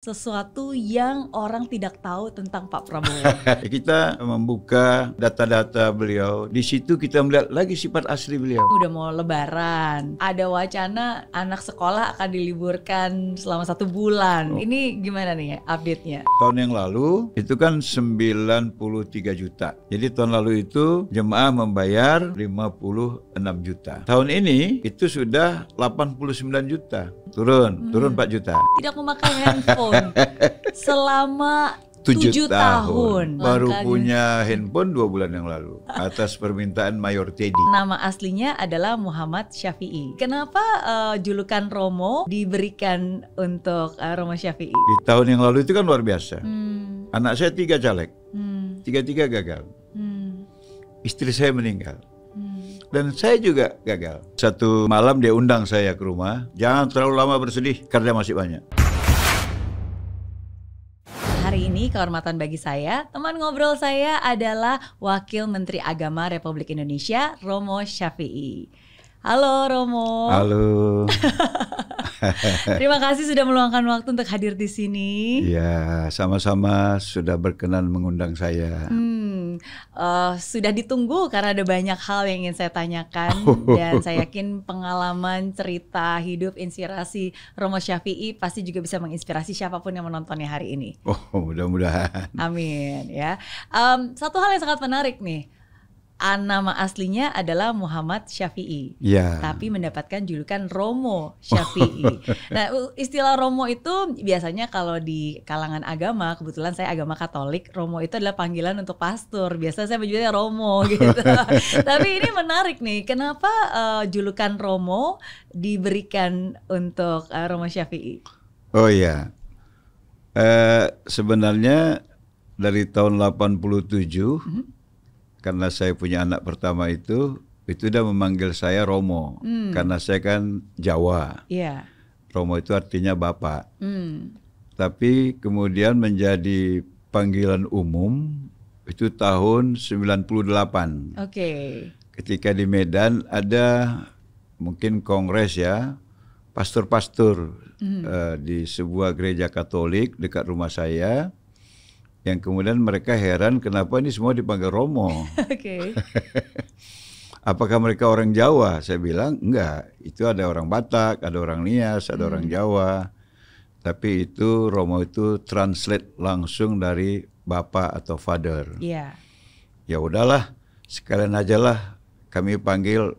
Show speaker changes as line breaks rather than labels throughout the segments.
sesuatu yang orang tidak tahu tentang Pak Prabowo?
Kita membuka data-data beliau. Di situ kita melihat lagi sifat asli beliau.
Udah mau lebaran, ada wacana anak sekolah akan diliburkan selama 1 bulan. Ini gimana nih update-nya?
Tahun yang lalu itu kan 93 juta. Jadi tahun lalu itu jemaah membayar 56 juta. Tahun ini itu sudah 89 juta. Turun 4 juta.
Tidak memakai handphone selama 7 tahun.
Baru
Makanya.
punya handphone 2 bulan yang lalu atas permintaan Mayor Teddy.
Nama aslinya adalah Muhammad Syafi'i. Kenapa julukan Romo diberikan untuk Romo Syafi'i?
Di tahun yang lalu itu kan luar biasa. Anak saya 3 caleg, 3 gagal. Istri saya meninggal. Dan saya juga gagal. Satu malam dia undang saya ke rumah. Jangan terlalu lama bersedih, kerja masih banyak.
Hari ini kehormatan bagi saya, teman ngobrol saya adalah Wakil Menteri Agama Republik Indonesia, Romo Syafi'i. Halo Romo.
Halo.
Terima kasih sudah meluangkan waktu untuk hadir di sini.
Ya, sama-sama sudah berkenan mengundang saya.
Sudah ditunggu karena ada banyak hal yang ingin saya tanyakan. Dan saya yakin pengalaman, cerita, hidup, inspirasi Romo Syafi'i pasti juga bisa menginspirasi siapapun yang menontonnya hari ini.
Oh, mudah-mudahan.
Amin ya. Satu hal yang sangat menarik nih. Nama aslinya adalah Muhammad Syafi'i,
Ya.
tapi mendapatkan julukan Romo Syafi'i. Nah, istilah Romo itu biasanya kalau di kalangan agama, kebetulan saya agama Katolik, Romo itu adalah panggilan untuk pastor. Biasa saya menyebutnya Romo gitu. Tapi ini menarik nih, kenapa julukan Romo diberikan untuk Romo Syafi'i?
Oh iya, sebenarnya dari tahun 87, karena saya punya anak pertama itu udah memanggil saya Romo, karena saya kan Jawa.
Iya.
Romo itu artinya bapak. Tapi kemudian menjadi panggilan umum itu tahun 98.
Oke.
Ketika di Medan ada mungkin kongres ya, pastor-pastor di sebuah gereja Katolik dekat rumah saya. Yang kemudian mereka heran kenapa ini semua dipanggil Romo.
Oke.
Apakah mereka orang Jawa? Saya bilang enggak. Itu ada orang Batak, ada orang Nias, ada orang Jawa. Tapi itu Romo itu translate langsung dari bapak atau father.
Iya.
Ya udahlah, sekalian aja lah kami panggil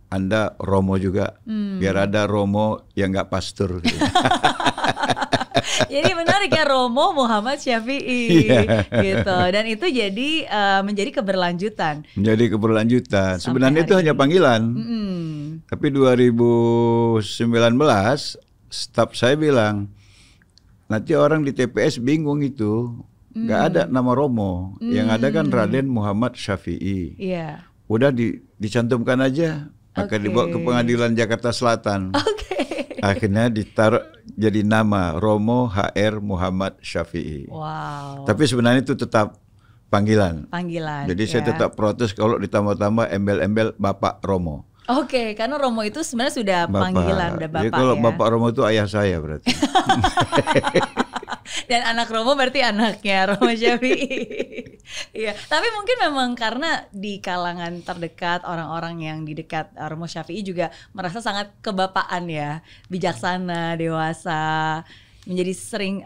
Anda Romo juga. Biar ada Romo yang enggak pastor. Gitu.
Jadi menarik ya, Romo Muhammad Syafi'i gitu. Dan itu jadi menjadi keberlanjutan.
Menjadi keberlanjutan.
Sampai
Sebenarnya itu hanya panggilan. Tapi 2019 staf saya bilang, nanti orang di TPS bingung itu. Nggak ada nama Romo. Yang ada kan Raden Muhammad Syafi'i.
Iya.
Udah dicantumkan aja. Maka dibawa ke pengadilan Jakarta Selatan. Akhirnya ditaruh jadi nama Romo HR Muhammad Syafi'i.
Wow.
Tapi sebenarnya itu tetap panggilan.
Panggilan.
Jadi saya tetap protes kalau ditambah-tambah embel-embel Bapak Romo.
Oke, karena Romo itu sebenarnya sudah panggilan, udah Bapak.
Jadi kalau
ya.
Bapak Romo itu ayah saya berarti.
Dan anak Romo berarti anaknya Romo Syafi'i. Iya, tapi mungkin memang karena di kalangan terdekat orang-orang yang di dekat Romo Syafi'i juga merasa sangat kebapaan ya, bijaksana, dewasa, menjadi sering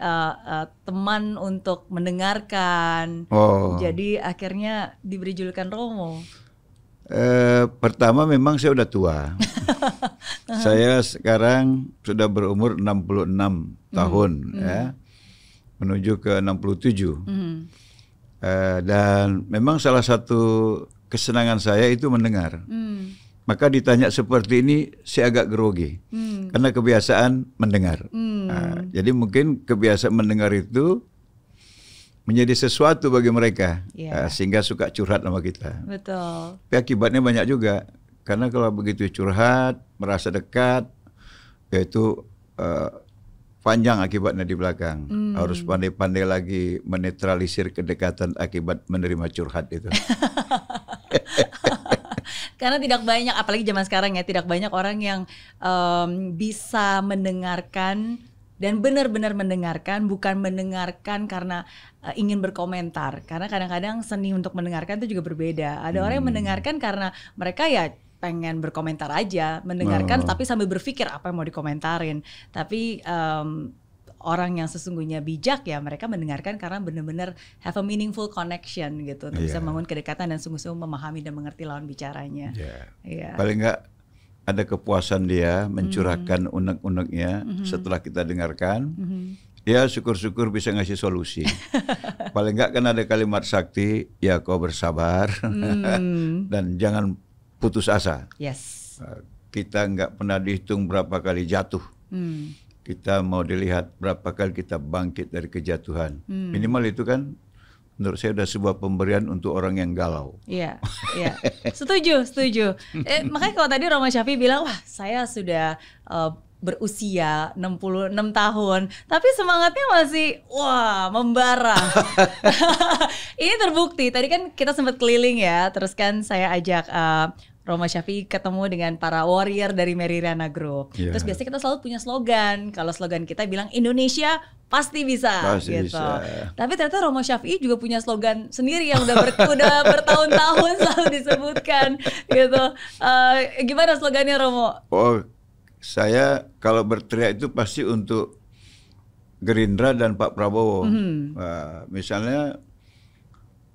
teman untuk mendengarkan. Jadi akhirnya diberi julukan Romo.
Pertama memang saya udah tua. Saya sekarang sudah berumur 66 tahun ya. Menuju ke 67. Dan memang salah satu kesenangan saya itu mendengar. Maka ditanya seperti ini saya agak grogi. Karena kebiasaan mendengar. Jadi mungkin kebiasaan mendengar itu menjadi sesuatu bagi mereka. Sehingga suka curhat sama kita.
Betul.
Tapi akibatnya banyak juga. Karena kalau begitu curhat, merasa dekat, yaitu panjang akibatnya di belakang. Harus pandai-pandai lagi menetralisir kedekatan akibat menerima curhat itu.
Karena tidak banyak, apalagi zaman sekarang ya, tidak banyak orang yang bisa mendengarkan dan benar-benar mendengarkan, bukan mendengarkan karena ingin berkomentar. Karena kadang-kadang seni untuk mendengarkan itu juga berbeda. Ada orang yang mendengarkan karena mereka ya pengen berkomentar aja, mendengarkan tapi sambil berpikir apa yang mau dikomentarin. Tapi orang yang sesungguhnya bijak ya mereka mendengarkan karena benar-benar have a meaningful connection gitu, untuk bisa membangun kedekatan dan sungguh-sungguh memahami dan mengerti lawan bicaranya.
Paling nggak ada kepuasan dia mencurahkan unek-uneknya setelah kita dengarkan. Ya syukur-syukur bisa ngasih solusi. Paling nggak kan ada kalimat sakti, ya kau bersabar dan jangan putus asa. Kita nggak pernah dihitung berapa kali jatuh. Kita mau dilihat berapa kali kita bangkit dari kejatuhan. Minimal itu kan menurut saya sudah sebuah pemberian untuk orang yang galau.
Iya. Setuju. Makanya kalau tadi Roma Syafie bilang, wah saya sudah berusia 66 tahun, tapi semangatnya masih membara. Ini terbukti. Tadi kan kita sempat keliling ya, terus kan saya ajak Roma Syafie ketemu dengan para warrior dari Meridiana Group. Terus biasanya kita selalu punya slogan. Kalau slogan kita bilang Indonesia pasti bisa gitu. Tapi ternyata Roma Syafie juga punya slogan sendiri yang udah bertahun-tahun selalu disebutkan gitu. Gimana slogannya Romo?
Saya kalau berteriak itu pasti untuk Gerindra dan Pak Prabowo. Misalnya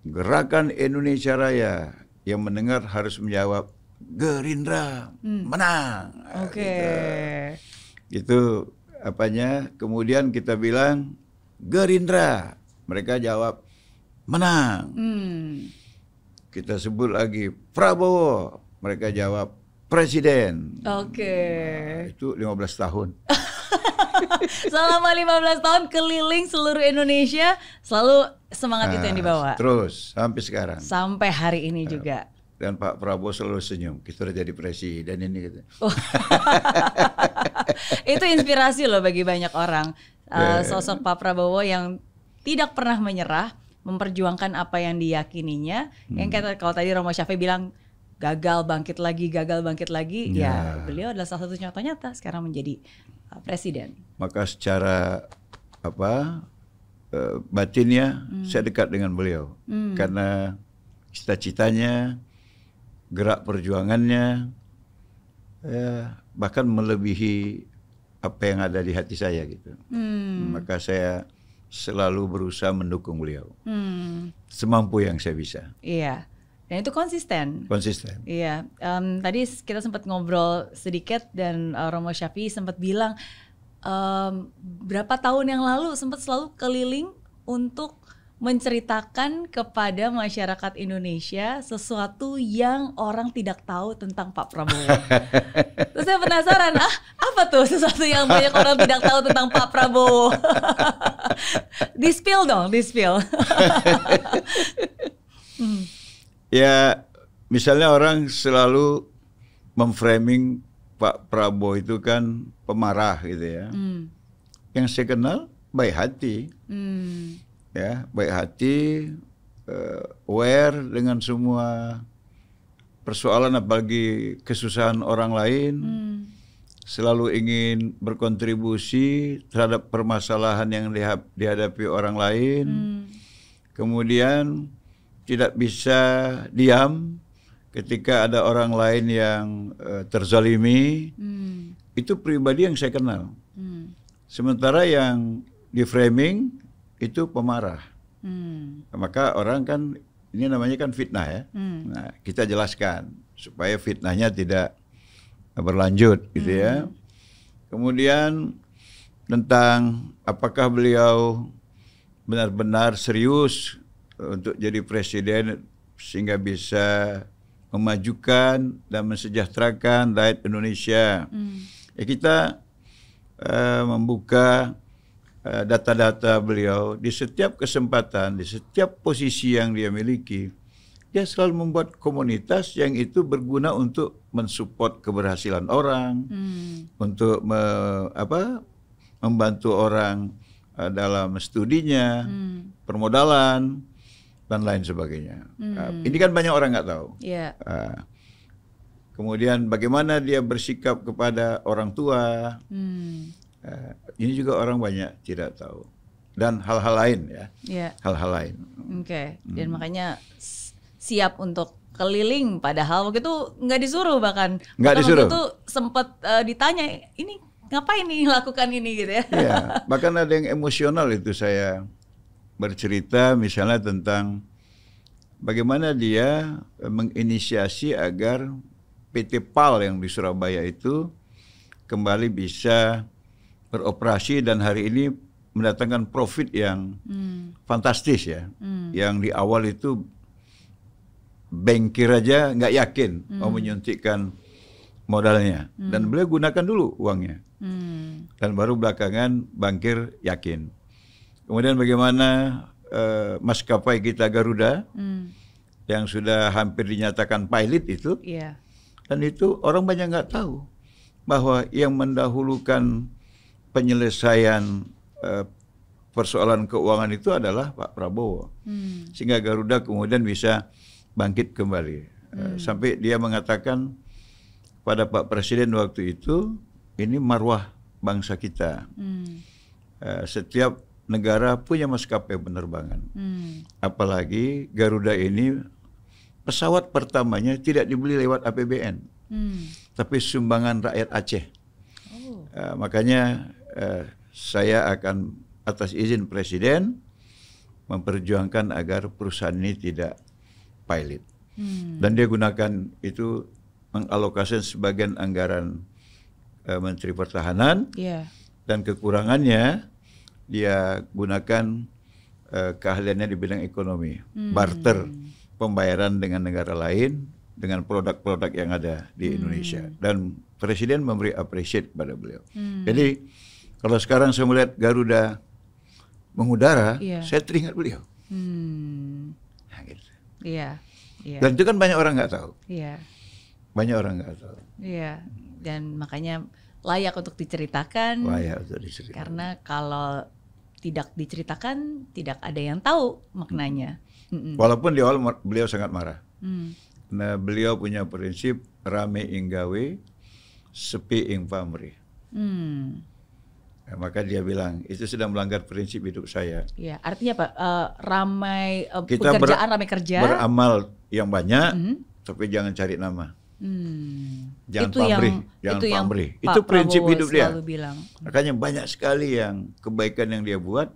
Gerakan Indonesia Raya, yang mendengar harus menjawab Gerindra menang. Gitu apanya. Kemudian kita bilang Gerindra, mereka jawab menang. Kita sebut lagi Prabowo, mereka jawab presiden. Itu 15 tahun.
Selama 15 tahun keliling seluruh Indonesia, selalu semangat itu yang dibawa.
Terus sampai sekarang.
Sampai hari ini juga.
Dan Pak Prabowo selalu senyum, kita udah jadi presiden ini gitu.
Itu inspirasi loh bagi banyak orang. Sosok Pak Prabowo yang tidak pernah menyerah, memperjuangkan apa yang diyakininya. Yang kalau tadi Roma Syafie bilang gagal bangkit lagi, ya beliau adalah salah satu contoh nyata sekarang menjadi presiden.
Maka secara batinnya saya dekat dengan beliau karena cita-citanya, gerak perjuangannya bahkan melebihi apa yang ada di hati saya gitu. Maka saya selalu berusaha mendukung beliau semampu yang saya bisa.
Iya. Dan itu konsisten. Iya. Tadi kita sempat ngobrol sedikit dan Roma Syafie sempat bilang berapa tahun yang lalu sempat selalu keliling untuk menceritakan kepada masyarakat Indonesia sesuatu yang orang tidak tahu tentang Pak Prabowo. Terus saya penasaran, apa tuh sesuatu yang banyak orang tidak tahu tentang Pak Prabowo? Di-spill dong.
Ya, misalnya orang selalu memframing Pak Prabowo itu kan pemarah gitu ya. Yang saya kenal baik hati. Ya, baik hati, aware dengan semua persoalan apalagi kesusahan orang lain, selalu ingin berkontribusi terhadap permasalahan yang dihadapi orang lain, kemudian tidak bisa diam ketika ada orang lain yang terzalimi. Itu pribadi yang saya kenal. Sementara yang di framing itu pemarah. Maka orang kan ini namanya kan fitnah ya. Nah, kita jelaskan supaya fitnahnya tidak berlanjut gitu ya. Kemudian tentang apakah beliau benar-benar serius untuk jadi presiden sehingga bisa memajukan dan mensejahterakan rakyat Indonesia. Ya, kita membuka data-data beliau di setiap kesempatan, di setiap posisi yang dia miliki. Dia selalu membuat komunitas yang itu berguna untuk mensupport keberhasilan orang, untuk membantu orang dalam studinya, permodalan, dan lain sebagainya. Ini kan banyak orang nggak tahu. Kemudian bagaimana dia bersikap kepada orang tua, Ini juga orang banyak tidak tahu. Dan hal-hal lain ya.
Yeah.
Hal-hal lain.
Oke. Dan makanya siap untuk keliling, padahal waktu itu nggak disuruh bahkan.
Nggak disuruh.
Waktu itu sempat ditanya, ini ngapain nih lakukan ini gitu ya?
Iya, bahkan ada yang emosional itu saya bercerita misalnya tentang bagaimana dia menginisiasi agar PT PAL yang di Surabaya itu kembali bisa beroperasi dan hari ini mendatangkan profit yang fantastis ya. Yang di awal itu bankir aja nggak yakin mau menyuntikkan modalnya dan beliau gunakan dulu uangnya dan baru belakangan bankir yakin. Kemudian bagaimana maskapai kita Garuda yang sudah hampir dinyatakan pilot itu, dan itu orang banyak nggak tahu bahwa yang mendahulukan penyelesaian persoalan keuangan itu adalah Pak Prabowo, sehingga Garuda kemudian bisa bangkit kembali. Sampai dia mengatakan pada Pak Presiden waktu itu, ini marwah bangsa kita. Setiap negara punya maskapai penerbangan. Apalagi Garuda ini pesawat pertamanya tidak dibeli lewat APBN, tapi sumbangan rakyat Aceh. Makanya saya akan atas izin Presiden memperjuangkan agar perusahaan ini tidak pilot. Dan dia gunakan itu mengalokasikan sebagian anggaran Menteri Pertahanan dan kekurangannya dia gunakan keahliannya di bidang ekonomi, barter pembayaran dengan negara lain dengan produk-produk yang ada di Indonesia, dan Presiden memberi appreciate pada beliau. Jadi kalau sekarang saya melihat Garuda mengudara, saya teringat beliau. Nah, gitu. Dan itu kan banyak orang nggak tahu. Banyak orang nggak tahu.
Dan makanya layak untuk diceritakan.
Layak untuk diceritakan.
Karena kalau tidak diceritakan, tidak ada yang tahu maknanya.
Walaupun di awal beliau sangat marah. Nah, beliau punya prinsip rame ing gawe, sepi ing pamrih. Nah, maka dia bilang itu sudah melanggar prinsip hidup saya.
Artinya apa? Ramai pekerjaan, ramai kerja.
Beramal yang banyak, tapi jangan cari nama. Jangan
itu
pamrih, jangan pamrih. Itu prinsip hidup dia.
Bilang.
Makanya banyak sekali yang kebaikan yang dia buat,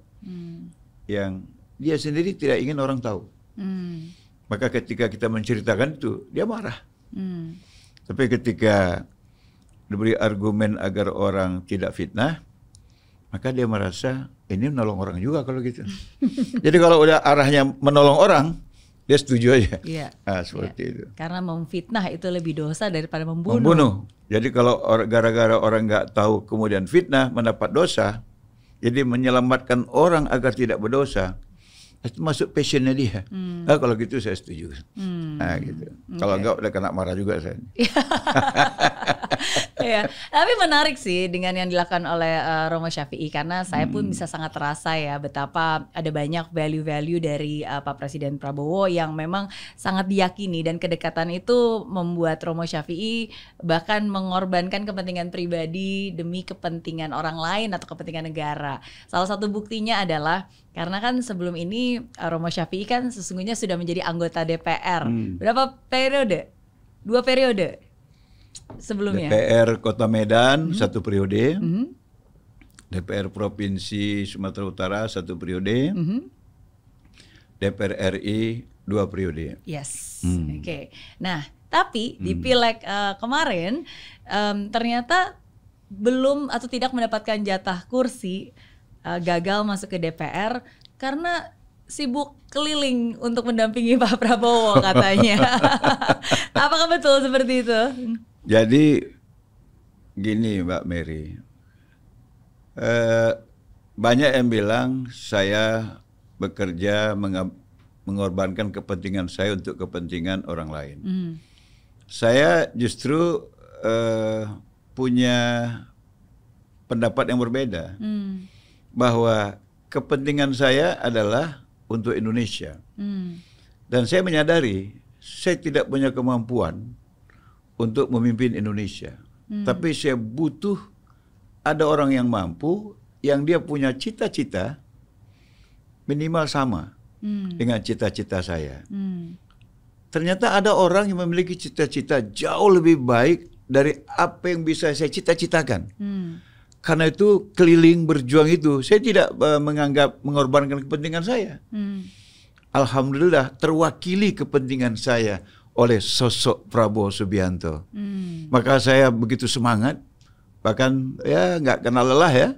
yang dia sendiri tidak ingin orang tahu. Maka ketika kita menceritakan itu, dia marah. Tapi ketika diberi argumen agar orang tidak fitnah, maka dia merasa ini menolong orang juga kalau gitu. Jadi kalau udah arahnya menolong orang, dia setuju aja. Seperti itu.
Karena memfitnah itu lebih dosa daripada membunuh.
Jadi kalau gara-gara orang nggak tahu kemudian fitnah mendapat dosa, jadi menyelamatkan orang agar tidak berdosa, itu masuk passionnya dia. Kalau gitu saya setuju. Gitu. Kalau enggak udah kena marah juga saya.
Tapi menarik sih dengan yang dilakukan oleh Romo Syafi'i, karena saya pun bisa sangat terasa ya betapa ada banyak value-value dari Pak Presiden Prabowo yang memang sangat diyakini, dan kedekatan itu membuat Romo Syafi'i bahkan mengorbankan kepentingan pribadi demi kepentingan orang lain atau kepentingan negara. Salah satu buktinya adalah karena kan sebelum ini Romo Syafi'i kan sesungguhnya sudah menjadi anggota DPR. Berapa periode? 2 periode sebelumnya.
DPR Kota Medan 1 periode, DPR Provinsi Sumatera Utara 1 periode, DPR RI 2 periode.
Yes, oke. Nah, tapi di Pileg kemarin ternyata belum atau tidak mendapatkan jatah kursi, gagal masuk ke DPR karena sibuk keliling untuk mendampingi Pak Prabowo katanya. Apakah betul seperti itu?
Jadi gini Mbak Mary, banyak yang bilang saya bekerja mengorbankan kepentingan saya untuk kepentingan orang lain. Saya justru punya pendapat yang berbeda, bahwa kepentingan saya adalah untuk Indonesia. Dan saya menyadari saya tidak punya kemampuan untuk memimpin Indonesia. Tapi saya butuh ada orang yang mampu, yang dia punya cita-cita minimal sama dengan cita-cita saya. Ternyata ada orang yang memiliki cita-cita jauh lebih baik dari apa yang bisa saya cita-citakan. Karena itu keliling berjuang itu, saya tidak menganggap mengorbankan kepentingan saya. Alhamdulillah terwakili kepentingan saya oleh sosok Prabowo Subianto. Maka saya begitu semangat, bahkan ya nggak kenal lelah ya.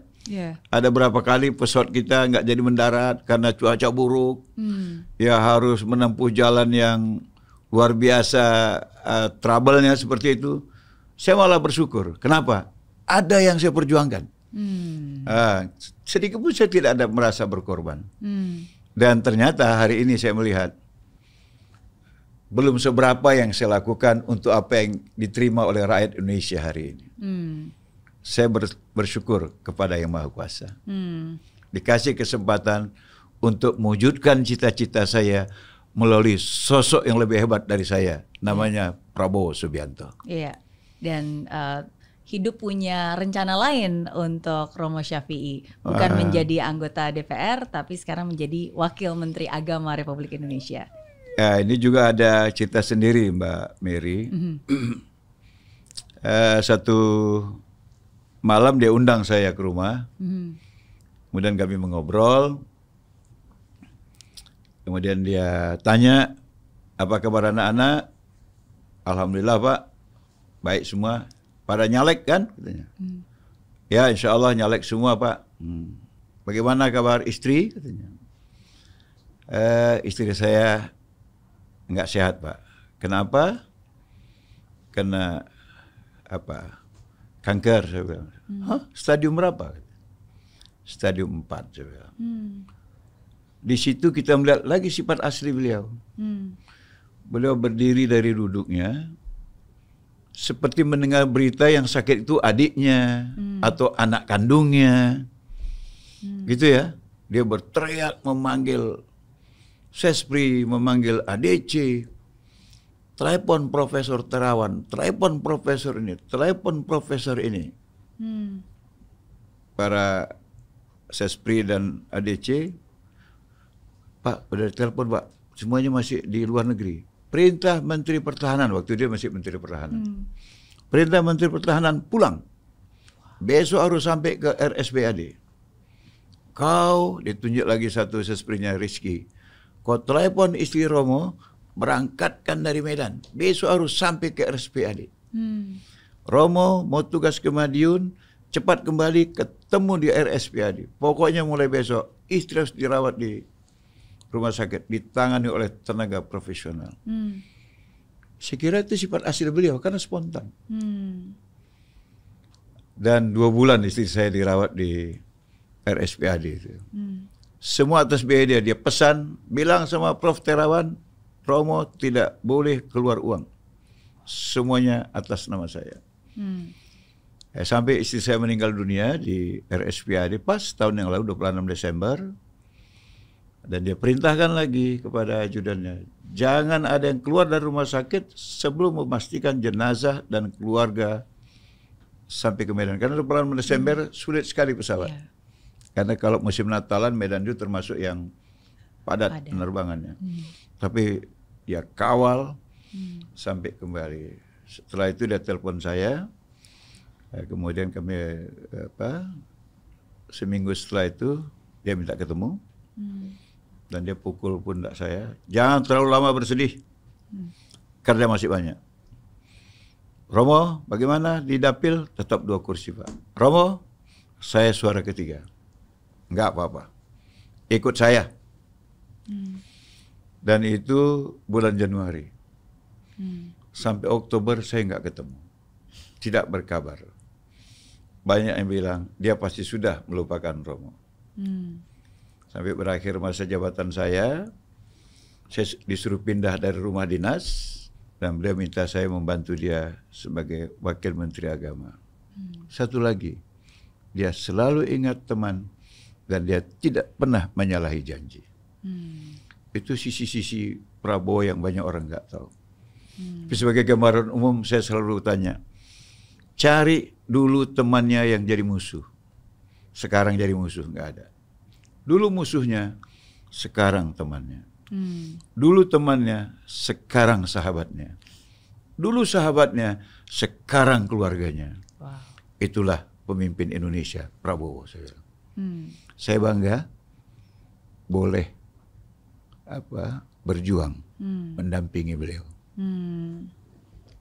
Ada berapa kali pesawat kita nggak jadi mendarat karena cuaca buruk. Ya harus menempuh jalan yang luar biasa, trouble-nya seperti itu. Saya malah bersyukur. Kenapa? Ada yang saya perjuangkan. Sedikit pun saya tidak ada merasa berkorban. Dan ternyata hari ini saya melihat belum seberapa yang saya lakukan untuk apa yang diterima oleh rakyat Indonesia hari ini. Saya bersyukur kepada Yang Maha Kuasa. Dikasih kesempatan untuk mewujudkan cita-cita saya melalui sosok yang lebih hebat dari saya, namanya Prabowo Subianto.
Iya. Dan hidup punya rencana lain untuk Romo Syafi'i, bukan menjadi anggota DPR, tapi sekarang menjadi Wakil Menteri Agama Republik Indonesia.
Ya, ini juga ada cerita sendiri, Mbak Mary. Satu malam dia undang saya ke rumah, kemudian kami mengobrol, kemudian dia tanya, apa kabar anak-anak? Alhamdulillah Pak, baik semua. Pada nyalek kan? Katanya. Ya insya Allah nyalek semua Pak. Bagaimana kabar istri? Katanya. Istri saya nggak sehat Pak. Kenapa? Karena apa? Kanker. Saya bilang. Hah? Stadium berapa? Stadium 4. Saya bilang. Di situ kita melihat lagi sifat asli beliau. Beliau berdiri dari duduknya, seperti mendengar berita yang sakit itu adiknya atau anak kandungnya, gitu ya. Dia berteriak memanggil Sespri, memanggil ADC, telepon Profesor Terawan, telepon Profesor ini, telepon Profesor ini. Para Sespri dan ADC, Pak, udah telepon Pak, semuanya masih di luar negeri. Perintah Menteri Pertahanan, waktu dia masih Menteri Pertahanan. Perintah Menteri Pertahanan pulang. Besok harus sampai ke RSPAD. Kau, ditunjuk lagi satu sesprinya Rizky. Kau telepon istri Romo, berangkatkan dari Medan. Besok harus sampai ke RSPAD. Romo mau tugas ke Madiun, cepat kembali ketemu di RSPAD. Pokoknya mulai besok, istri harus dirawat di rumah sakit, ditangani oleh tenaga profesional. Saya kira itu sifat asli beliau karena spontan. Dan 2 bulan istri saya dirawat di RSPAD itu. Semua atas biaya dia pesan, bilang sama Prof Terawan, Romo tidak boleh keluar uang. Semuanya atas nama saya. Sampai istri saya meninggal dunia di RSPAD pas tahun yang lalu 26 Desember. Dan dia perintahkan lagi kepada ajudannya, jangan ada yang keluar dari rumah sakit sebelum memastikan jenazah dan keluarga sampai ke Medan. Karena bulan Desember sulit sekali pesawat. Karena kalau musim Natalan, Medan itu termasuk yang padat penerbangannya. Tapi dia kawal sampai kembali. Setelah itu dia telepon saya. Kemudian kami seminggu setelah itu dia minta ketemu. Dan dia pukul pundak saya, jangan terlalu lama bersedih, kerja masih banyak. Romo, bagaimana di dapil? Tetap 2 kursi Pak. Romo, saya suara ketiga, enggak apa-apa, ikut saya. Dan itu bulan Januari. Sampai Oktober saya enggak ketemu, tidak berkabar. Banyak yang bilang dia pasti sudah melupakan Romo. Sampai berakhir masa jabatan saya disuruh pindah dari rumah dinas dan beliau minta saya membantu dia sebagai Wakil Menteri Agama. Satu lagi, dia selalu ingat teman dan dia tidak pernah menyalahi janji. Itu sisi-sisi Prabowo yang banyak orang nggak tahu. Tapi sebagai gambaran umum saya selalu tanya, cari dulu temannya yang jadi musuh, sekarang jadi musuh, nggak ada. Dulu musuhnya, sekarang temannya. Dulu temannya, sekarang sahabatnya. Dulu sahabatnya, sekarang keluarganya.
Wow.
Itulah pemimpin Indonesia, Prabowo. Saya bangga boleh berjuang mendampingi beliau.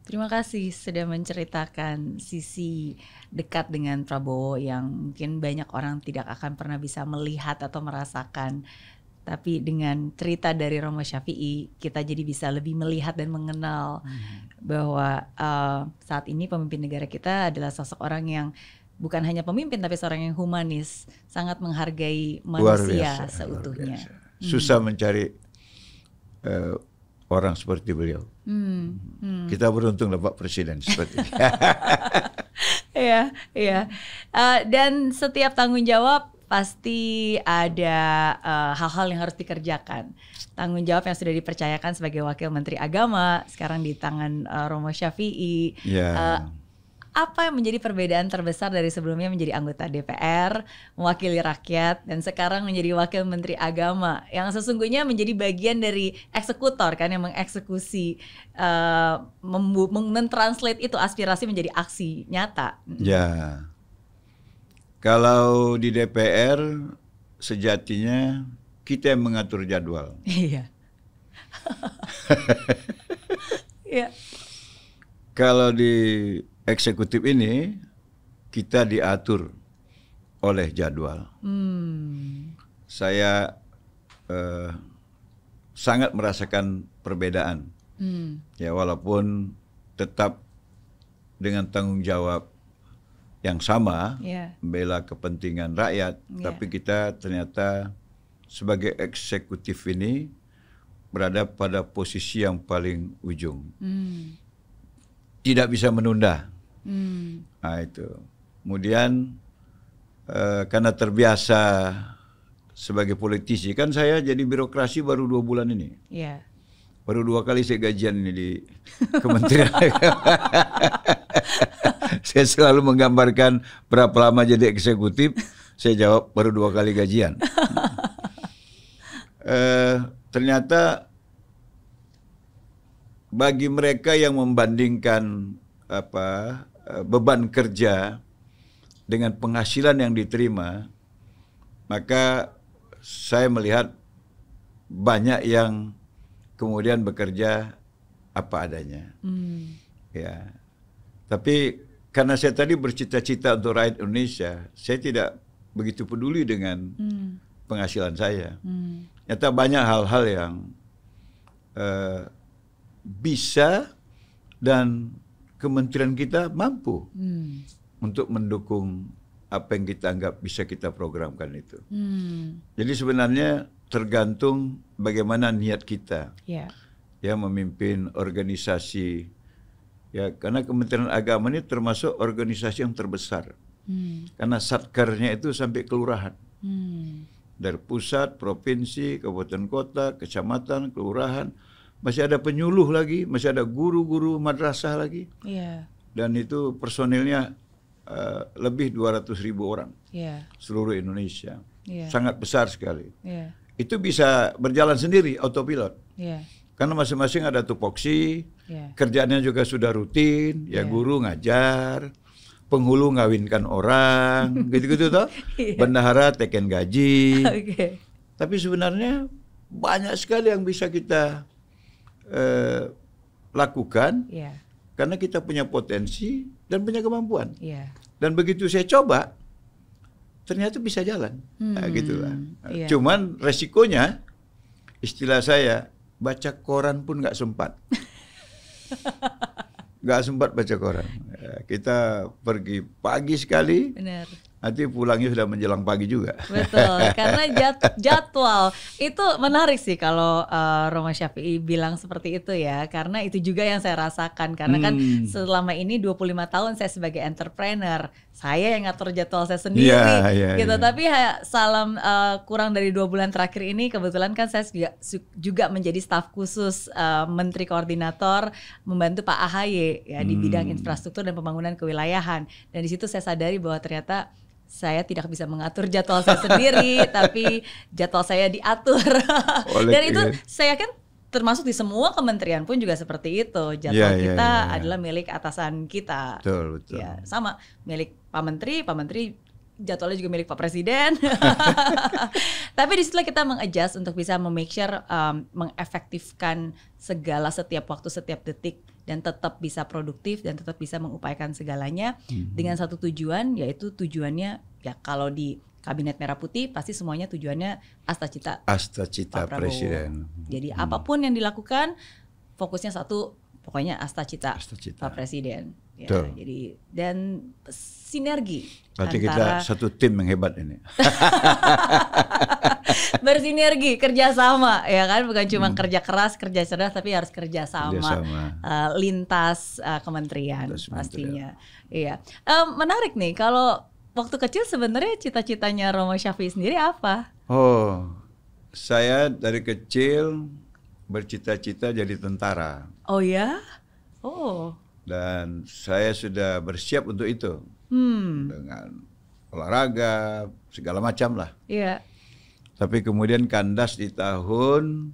Terima kasih sudah menceritakan sisi dekat dengan Prabowo yang mungkin banyak orang tidak akan pernah bisa melihat atau merasakan. Tapi dengan cerita dari Romo Syafi'i, kita jadi bisa lebih melihat dan mengenal bahwa saat ini pemimpin negara kita adalah sosok orang yang bukan hanya pemimpin tapi seorang yang humanis, sangat menghargai manusia seutuhnya.
Susah mencari orang seperti beliau. Kita beruntung dapat presiden seperti ini.
Iya. Dan setiap tanggung jawab pasti ada hal-hal yang harus dikerjakan. Tanggung jawab yang sudah dipercayakan sebagai Wakil Menteri Agama sekarang di tangan Romo Syafi'i. Apa yang menjadi perbedaan terbesar dari sebelumnya menjadi anggota DPR, mewakili rakyat, dan sekarang menjadi Wakil Menteri Agama yang sesungguhnya menjadi bagian dari eksekutor kan, yang mengeksekusi, mentranslate itu aspirasi menjadi aksi nyata.
Ya, kalau di DPR sejatinya kita yang mengatur jadwal.
Iya. Iya.
Kalau di eksekutif ini kita diatur oleh jadwal. Saya sangat merasakan perbedaan. Ya, walaupun tetap dengan tanggung jawab yang sama, membela kepentingan rakyat, tapi kita ternyata sebagai eksekutif ini berada pada posisi yang paling ujung. Tidak bisa menunda. Nah itu. Kemudian karena terbiasa sebagai politisi, kan saya jadi birokrasi baru 2 bulan ini. Baru 2 kali saya gajian ini di Kementerian Agama. Saya selalu menggambarkan berapa lama jadi eksekutif, saya jawab baru 2 kali gajian. Ternyata bagi mereka yang membandingkan beban kerja dengan penghasilan yang diterima, maka saya melihat banyak yang kemudian bekerja apa adanya. Ya. Tapi karena saya tadi bercita-cita untuk rakyat Indonesia, saya tidak begitu peduli dengan penghasilan saya. Ternyata banyak hal-hal yang bisa dan kementerian kita mampu untuk mendukung apa yang kita anggap bisa kita programkan itu. Jadi sebenarnya tergantung bagaimana niat kita ya memimpin organisasi. Ya, karena Kementerian Agama ini termasuk organisasi yang terbesar. Karena satkernya itu sampai kelurahan. Dari pusat, provinsi, kabupaten kota, kecamatan, kelurahan. Masih ada penyuluh lagi, masih ada guru-guru madrasah lagi. Dan itu personilnya lebih 200.000 orang. Seluruh Indonesia. Sangat besar sekali. Itu bisa berjalan sendiri, autopilot. Karena masing-masing ada tupoksi, kerjaannya juga sudah rutin, ya guru ngajar, penghulu ngawinkan orang, gitu-gitu toh. Bendahara teken gaji. Tapi sebenarnya banyak sekali yang bisa kita lakukan karena kita punya potensi dan punya kemampuan. Dan begitu saya coba, ternyata bisa jalan. Nah, gitulah. Cuman resikonya, istilah saya, baca koran pun nggak sempat. Nggak sempat baca koran. Kita pergi pagi sekali. Nanti pulangnya sudah menjelang pagi juga.
Betul, karena jadwal itu menarik sih kalau Romo Syafi'i bilang seperti itu ya. Karena itu juga yang saya rasakan. Karena kan selama ini 25 tahun saya sebagai entrepreneur, saya yang ngatur jadwal saya sendiri gitu. Tapi salam kurang dari 2 bulan terakhir ini kebetulan kan saya juga menjadi staf khusus Menteri Koordinator membantu Pak AHY ya di bidang infrastruktur dan pembangunan kewilayahan. Dan di situ saya sadari bahwa ternyata saya tidak bisa mengatur jadwal saya sendiri, tapi jadwal saya diatur. Dan itu saya yakin termasuk di semua kementerian pun juga seperti itu. Jadwal kita adalah milik atasan kita.
Betul.
Ya, sama milik Pak Menteri jadwalnya juga milik Pak Presiden. Tapi disitulah kita mengadjust untuk bisa make sure mengefektifkan segala setiap waktu, setiap detik, dan tetap bisa produktif dan tetap bisa mengupayakan segalanya dengan satu tujuan, yaitu tujuannya ya kalau di Kabinet Merah Putih pasti semuanya tujuannya asta cita Pak Prabowo.
Presiden.
Jadi apapun yang dilakukan fokusnya satu, pokoknya asta cita Pak Presiden. Ya, jadi dan sinergi.
Berarti kita satu tim yang hebat ini.
Bersinergi, kerjasama, ya kan, bukan cuma kerja keras, kerja cerdas, tapi harus kerjasama lintas kementerian pastinya. Iya, menarik nih. Kalau waktu kecil sebenarnya cita-citanya Romo Syafi'i sendiri apa?
Oh, saya dari kecil bercita-cita jadi tentara.
Oh ya? Oh.
Dan saya sudah bersiap untuk itu dengan olahraga segala macam lah.
Iya.
Tapi kemudian kandas di tahun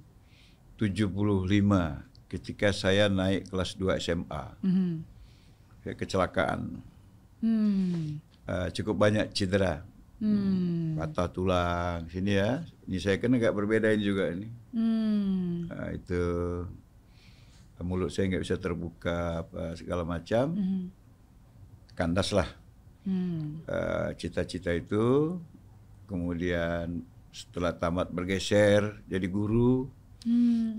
75 ketika saya naik kelas 2 SMA. Saya kecelakaan. Cukup banyak cedera. Patah tulang sini ya. Ini saya kan agak berbeda ini juga ini. Itu mulut saya nggak bisa terbuka apa segala macam. Kandas lah. Cita-cita itu. Kemudian setelah tamat bergeser jadi guru,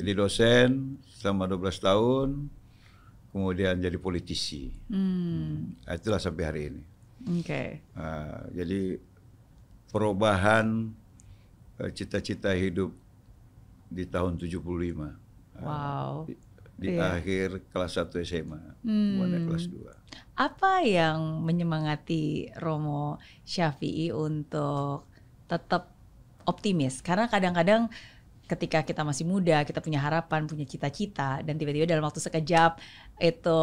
jadi dosen selama 12 tahun, kemudian jadi politisi. Itulah sampai hari ini. Jadi perubahan cita-cita hidup di tahun 75.
Wow.
Di akhir kelas 1 SMA, mulai kelas 2.
Apa yang menyemangati Romo Syafi'i untuk tetap optimis? Karena kadang-kadang ketika kita masih muda, kita punya harapan, punya cita-cita, dan tiba-tiba dalam waktu sekejap itu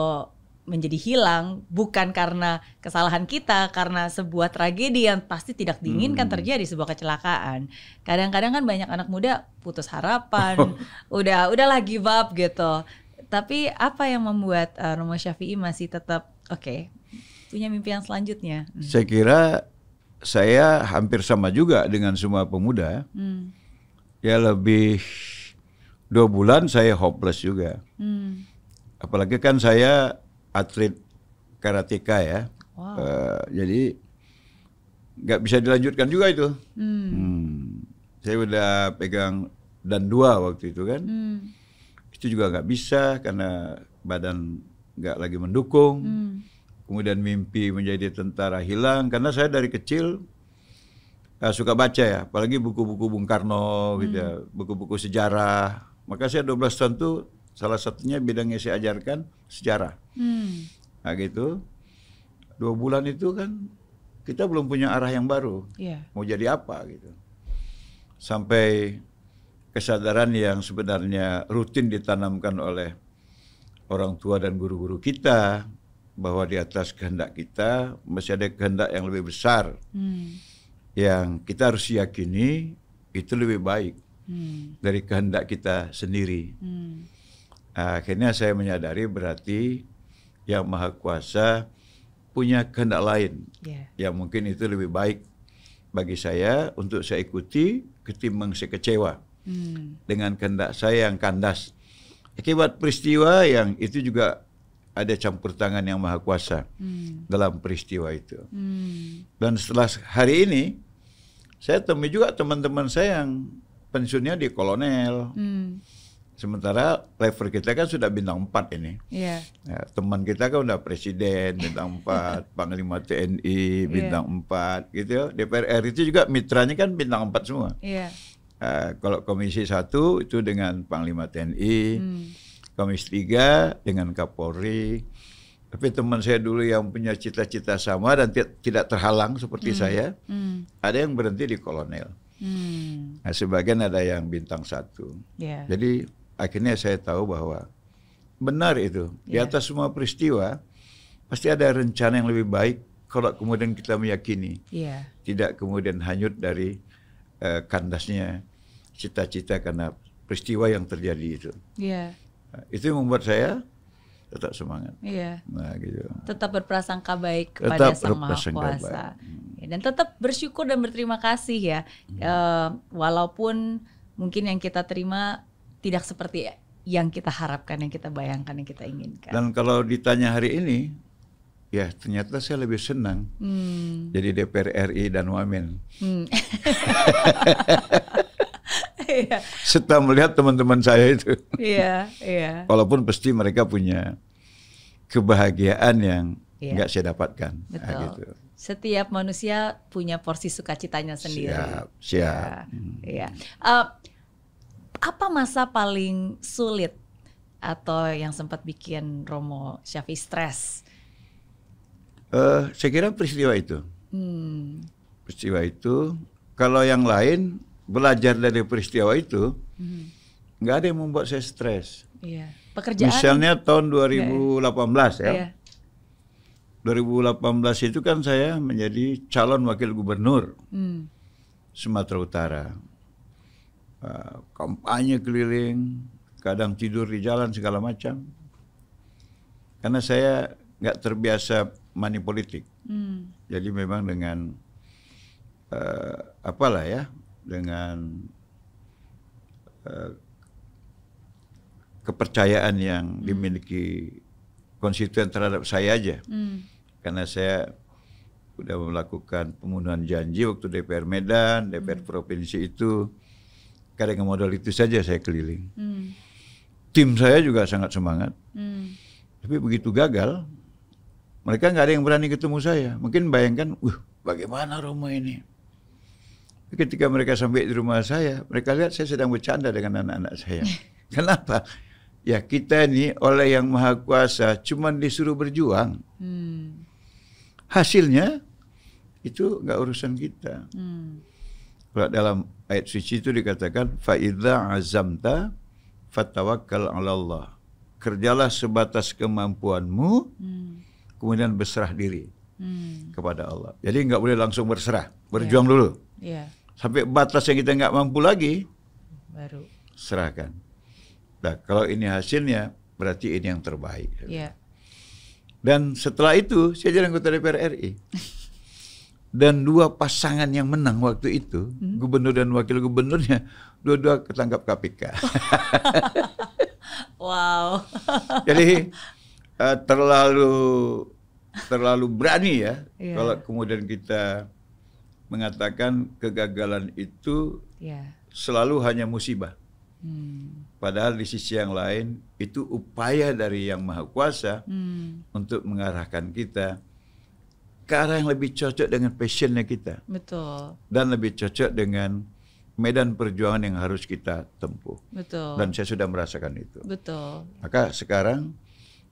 menjadi hilang, bukan karena kesalahan kita, karena sebuah tragedi yang pasti tidak diinginkan terjadi, sebuah kecelakaan. Kadang-kadang kan banyak anak muda putus harapan, udahlah give up gitu. Tapi apa yang membuat Romo Syafi'i masih tetap punya mimpi yang selanjutnya?
Saya kira saya hampir sama juga dengan semua pemuda. Ya lebih 2 bulan saya hopeless juga. Apalagi kan saya atlet karateka ya. Jadi nggak bisa dilanjutkan juga itu. Saya udah pegang dan 2 waktu itu kan. Itu juga nggak bisa karena badan nggak lagi mendukung. Kemudian mimpi menjadi tentara hilang karena saya dari kecil suka baca ya, apalagi buku-buku Bung Karno gitu ya, buku-buku sejarah. Maka saya 12 tahun tuh salah satunya bidang yang saya ajarkan sejarah. Nah gitu, 2 bulan itu kan kita belum punya arah yang baru. Mau jadi apa gitu. Sampai kesadaran yang sebenarnya rutin ditanamkan oleh orang tua dan guru-guru kita, bahwa di atas kehendak kita masih ada kehendak yang lebih besar, yang kita harus yakini itu lebih baik dari kehendak kita sendiri. Akhirnya saya menyadari berarti Yang Maha Kuasa punya kehendak lain, yang mungkin itu lebih baik bagi saya untuk saya ikuti ketimbang saya kecewa dengan kehendak saya yang kandas akibat peristiwa yang itu juga ada campur tangan Yang Maha Kuasa dalam peristiwa itu. Dan setelah hari ini saya temui juga teman-teman saya yang pensiunnya di kolonel. Sementara level kita kan sudah bintang 4 ini. Ya, teman kita kan udah presiden bintang 4, Panglima TNI bintang 4 gitu ya. DPR itu juga mitranya kan bintang 4 semua. Kalau Komisi 1 itu dengan Panglima TNI, Komisi 3 dengan Kapolri, Tapi teman saya dulu yang punya cita-cita sama dan tidak terhalang seperti saya, ada yang berhenti di kolonel. Nah, sebagian ada yang bintang 1.
Yeah.
Jadi akhirnya saya tahu bahwa benar itu. Di atas semua peristiwa pasti ada rencana yang lebih baik kalau kemudian kita meyakini.
Yeah.
Tidak kemudian hanyut dari kandasnya cita-cita karena peristiwa yang terjadi itu.
Yeah.
Nah, itu yang membuat saya tetap semangat.
Iya.
Nah, gitu.
Tetap berprasangka baik kepada
Tetap
Sang Maha
berprasangka
Kuasa.
baik.
Ya, dan tetap bersyukur dan berterima kasih ya. Walaupun mungkin yang kita terima tidak seperti yang kita harapkan, yang kita bayangkan, yang kita inginkan.
Dan kalau ditanya hari ini, ya ternyata saya lebih senang jadi DPR RI dan Wamen.
Iya.
Setelah melihat teman-teman saya itu.
Iya, iya.
Walaupun pasti mereka punya kebahagiaan yang nggak saya dapatkan.
Betul.
Nah, gitu.
Setiap manusia punya porsi sukacitanya sendiri.
Siap.
Iya. Apa masa paling sulit atau yang sempat bikin Romo Syafie stres?
Saya kira peristiwa itu. Peristiwa itu. Kalau yang lain belajar dari peristiwa itu, nggak ada yang membuat saya stres.
Iya. Pekerjaan.
Misalnya tahun 2018 ya.
Iya.
2018 itu kan saya menjadi calon wakil gubernur Sumatera Utara. Kampanye keliling, kadang tidur di jalan segala macam. Karena saya nggak terbiasa money politik. Jadi memang dengan apalah ya, dengan kepercayaan yang dimiliki konstituen terhadap saya aja. Karena saya sudah melakukan pemenuhan janji waktu DPR Medan, DPR Provinsi itu. Karena dengan modal itu saja saya keliling. Tim saya juga sangat semangat. Tapi begitu gagal, mereka nggak ada yang berani ketemu saya. Mungkin bayangkan, bagaimana Romo ini? Ketika mereka sampai di rumah saya, mereka lihat saya sedang bercanda dengan anak-anak saya. Kenapa? Ya kita ini oleh Yang Maha Kuasa cuma disuruh berjuang. Hasilnya itu nggak urusan kita. Kalau dalam ayat suci itu dikatakan fa idza azamta fatawakkal 'ala Allah. Kerjalah sebatas kemampuanmu, kemudian berserah diri kepada Allah. Jadi nggak boleh langsung berserah, berjuang dulu. Sampai batas yang kita nggak mampu lagi,
baru
serahkan. Nah, kalau ini hasilnya, berarti ini yang terbaik. Dan setelah itu, saya jadi anggota DPR RI. Dan 2 pasangan yang menang waktu itu, gubernur dan wakil gubernurnya, dua-dua ketangkap KPK.
Wow.
Jadi terlalu berani ya, kalau kemudian kita mengatakan kegagalan itu selalu hanya musibah. Padahal di sisi yang lain itu upaya dari Yang Maha Kuasa untuk mengarahkan kita ke arah yang lebih cocok dengan passionnya kita.
Betul.
Dan lebih cocok dengan medan perjuangan yang harus kita tempuh.
Betul.
Dan saya sudah merasakan itu.
Betul.
Maka sekarang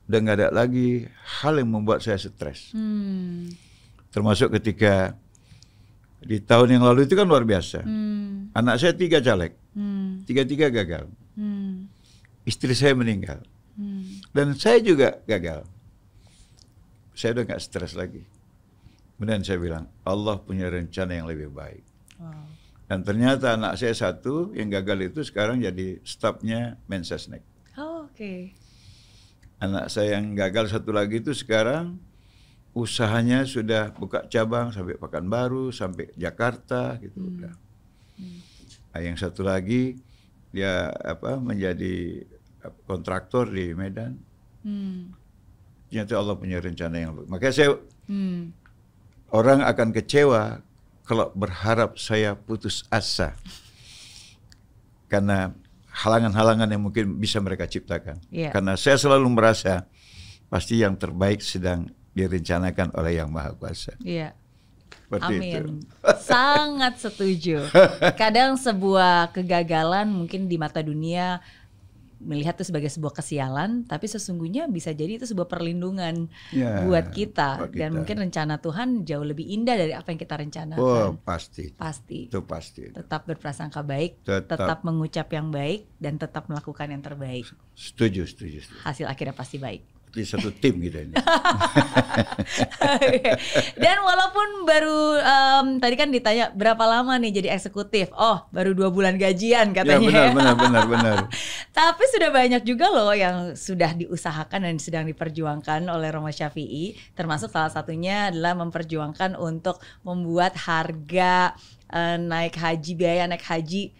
udah nggak ada lagi hal yang membuat saya stres. Termasuk ketika di tahun yang lalu itu kan luar biasa. Anak saya 3 caleg, 3-3 gagal. Istri saya meninggal. Dan saya juga gagal. Saya udah nggak stres lagi. Kemudian saya bilang, Allah punya rencana yang lebih baik.
Wow.
Dan ternyata anak saya 1 yang gagal itu sekarang jadi stafnya Mensesnek.
Oke.
Anak saya yang gagal 1 lagi itu sekarang usahanya sudah buka cabang sampai Pekanbaru, sampai Jakarta gitu udah. Nah, yang 1 lagi dia menjadi kontraktor di Medan. Ternyata Allah punya rencana yang baik. Makanya saya orang akan kecewa kalau berharap saya putus asa karena halangan-halangan yang mungkin bisa mereka ciptakan. Karena saya selalu merasa pasti yang terbaik sedang direncanakan oleh Yang Maha Kuasa.
Amin. Sangat setuju. Kadang sebuah kegagalan mungkin di mata dunia melihat itu sebagai sebuah kesialan, tapi sesungguhnya bisa jadi itu sebuah perlindungan buat kita. Dan mungkin rencana Tuhan jauh lebih indah dari apa yang kita rencanakan.
Oh, pasti.
Itu pasti. Tetap berprasangka baik, tetap mengucap yang baik, dan tetap melakukan yang terbaik.
Setuju.
Hasil akhirnya pasti baik.
Di satu tim kita ini.
Dan walaupun baru tadi kan ditanya berapa lama nih jadi eksekutif, baru 2 bulan gajian katanya.
Ya, benar.
Tapi sudah banyak juga loh yang sudah diusahakan dan sedang diperjuangkan oleh Romo Syafi'i, termasuk salah satunya adalah memperjuangkan untuk membuat harga biaya naik haji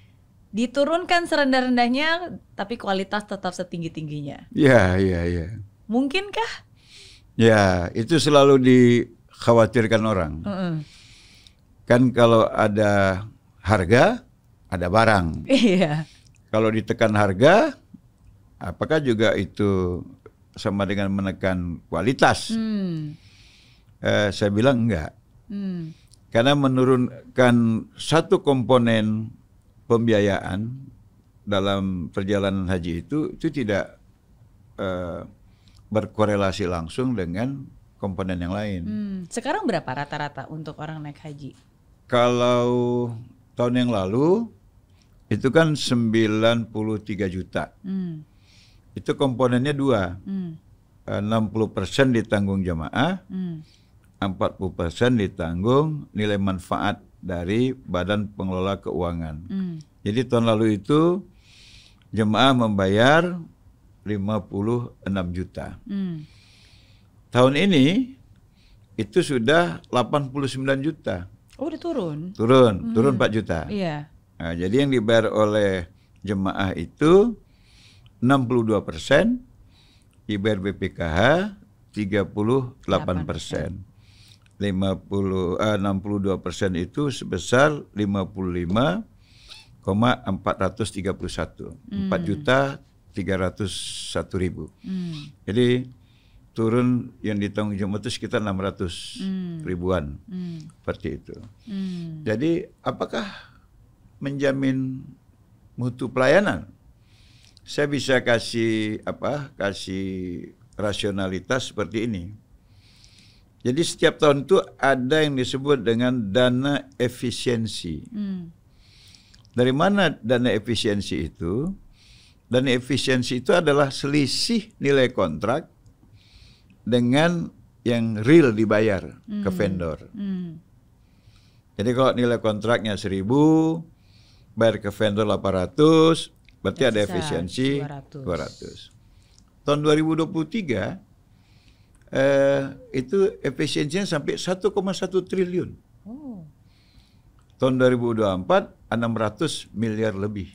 diturunkan serendah-rendahnya, tapi kualitas tetap setinggi-tingginya.
Iya.
Mungkinkah?
Ya, itu selalu dikhawatirkan orang. Kan kalau ada harga, ada barang.
Iya.
Kalau ditekan harga, apakah juga itu sama dengan menekan kualitas? Saya bilang enggak. Karena menurunkan satu komponen pembiayaan dalam perjalanan haji itu tidak berkorelasi langsung dengan komponen yang lain.
Sekarang berapa rata-rata untuk orang naik haji?
Kalau tahun yang lalu itu kan 93 juta. Itu komponennya 2. 60% ditanggung jamaah, 40% ditanggung nilai manfaat dari Badan Pengelola Keuangan. Jadi tahun lalu itu jemaah membayar 56 juta. Tahun ini itu sudah 89 juta.
Oh, udah turun?
Turun 4 juta.
Iya.
Nah, jadi yang dibayar oleh jemaah itu 62%, dibayar BPKH 38%. 62% itu sebesar 55,431, 4.301.000. Jadi turun yang ditanggung jemaah itu sekitar 600 ribuan, seperti itu. Jadi apakah menjamin mutu pelayanan? Saya bisa kasih rasionalitas seperti ini. Jadi setiap tahun itu ada yang disebut dengan dana efisiensi. Dari mana dana efisiensi itu? Dana efisiensi itu adalah selisih nilai kontrak dengan yang real dibayar ke vendor. Jadi kalau nilai kontraknya 1.000, bayar ke vendor 800, berarti ada efisiensi 200. Tahun 2023 itu efisiensinya sampai 1,1 triliun. Tahun 2024 600 miliar lebih.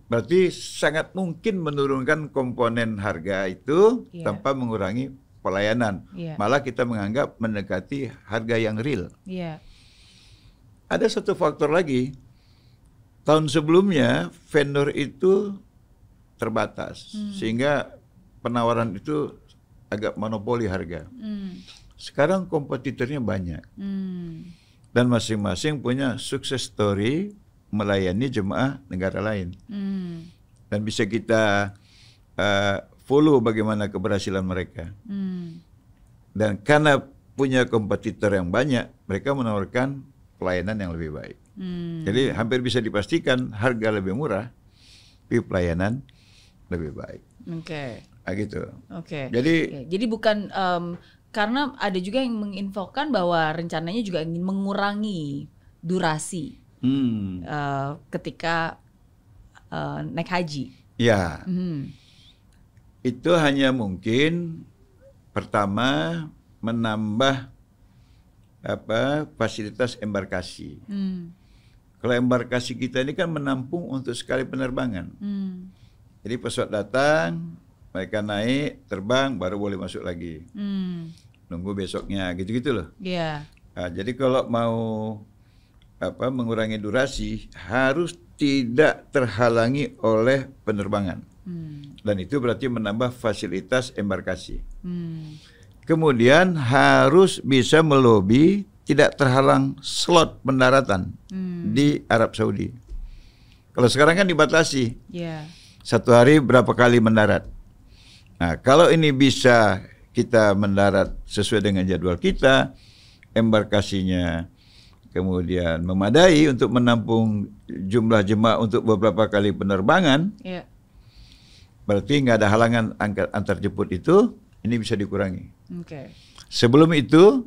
Berarti sangat mungkin menurunkan komponen harga itu tanpa mengurangi pelayanan. Malah kita menganggap mendekati harga yang real. Ada satu faktor lagi. Tahun sebelumnya vendor itu terbatas, sehingga penawaran itu agak monopoli harga. Sekarang kompetitornya banyak. Dan masing-masing punya sukses story melayani jemaah negara lain. Dan bisa kita follow bagaimana keberhasilan mereka. Dan karena punya kompetitor yang banyak, mereka menawarkan pelayanan yang lebih baik. Jadi hampir bisa dipastikan harga lebih murah, tapi pelayanan lebih baik. Gitu.
Jadi bukan karena ada juga yang menginfokan bahwa rencananya juga ingin mengurangi durasi ketika naik haji.
Ya, itu hanya mungkin pertama menambah fasilitas embarkasi. Kalau embarkasi kita ini kan menampung untuk sekali penerbangan. Jadi pesawat datang, mereka naik, terbang, baru boleh masuk lagi. Nunggu besoknya, gitu-gitu loh. Nah, jadi kalau mau mengurangi durasi, harus tidak terhalangi oleh penerbangan. Dan itu berarti menambah fasilitas embarkasi. Kemudian harus bisa melobi tidak terhalang slot pendaratan di Arab Saudi. Kalau sekarang kan dibatasi. satu hari berapa kali mendarat. Nah, kalau ini bisa kita mendarat sesuai dengan jadwal kita, embarkasinya kemudian memadai untuk menampung jumlah jemaah untuk beberapa kali penerbangan, berarti nggak ada halangan antar jemput itu, ini bisa dikurangi. Sebelum itu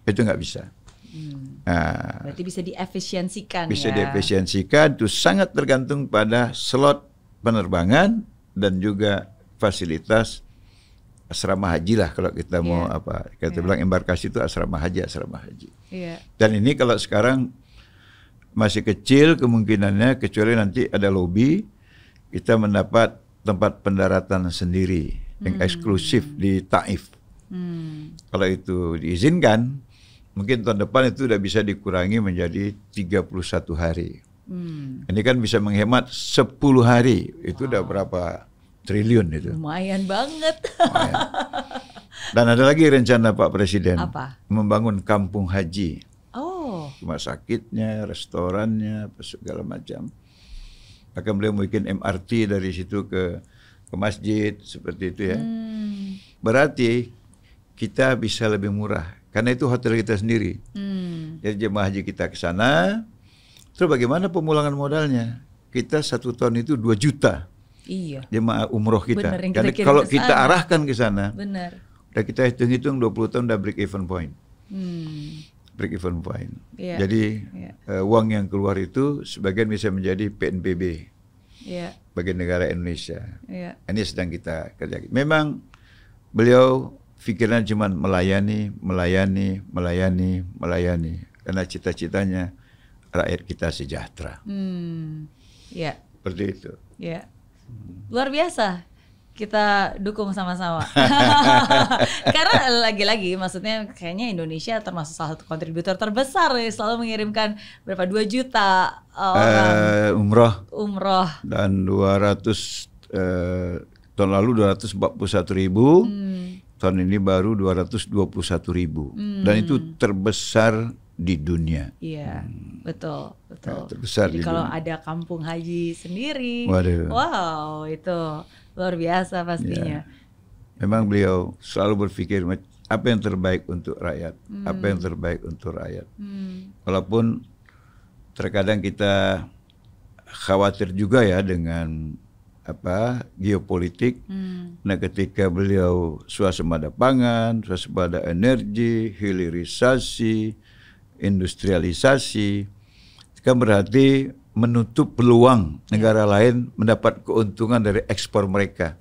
nggak bisa. Nah,
berarti bisa diefisiensikan.
Bisa diefisiensikan, itu sangat tergantung pada slot penerbangan dan juga fasilitas asrama haji lah kalau kita mau kita bilang embarkasi itu asrama haji. Dan ini kalau sekarang masih kecil kemungkinannya, kecuali nanti ada lobby, kita mendapat tempat pendaratan sendiri yang eksklusif di Taif. Kalau itu diizinkan, mungkin tahun depan itu udah bisa dikurangi menjadi 31 hari. Ini kan bisa menghemat 10 hari, itu udah berapa triliun itu.
Lumayan banget.
Lumayan. Dan ada lagi rencana Pak Presiden.
Apa?
Membangun kampung haji.
Rumah sakitnya, restorannya, segala macam. Bahkan beliau bikin MRT dari situ ke masjid seperti itu ya. Berarti kita bisa lebih murah karena itu hotel kita sendiri. Jadi jemaah haji kita ke sana. Terus bagaimana pemulangan modalnya? Kita 1 tahun itu 2 juta.
Iya.
Jemaah umroh kita.
Bener,
Dan kalau kita arahkan ke sana,
benar.
Udah kita hitung-hitung 20 tahun udah break even point. Break even point. Jadi uang yang keluar itu sebagian bisa menjadi PNBP bagi negara Indonesia. Ini sedang kita kerjakan. Memang beliau pikiran cuma melayani. Karena cita-citanya rakyat kita sejahtera. Seperti itu.
Luar biasa. Kita dukung sama-sama. Karena lagi-lagi maksudnya kayaknya Indonesia termasuk salah satu kontributor terbesar ya, selalu mengirimkan berapa 2 juta orang umroh
dan 200 tahun lalu 241.000, tahun ini baru 221.000 dan itu terbesar di dunia.
Betul.
Terbesar.
Jadi
di
kalau
dunia.
ada kampung haji sendiri,
Waduh.
wow itu luar biasa pastinya.
Memang beliau selalu berpikir apa yang terbaik untuk rakyat, apa yang terbaik untuk rakyat. Walaupun terkadang kita khawatir juga ya dengan geopolitik. Nah, ketika beliau swasembada pangan, swasembada energi, hilirisasi, industrialisasi, kan berarti menutup peluang negara lain mendapat keuntungan dari ekspor mereka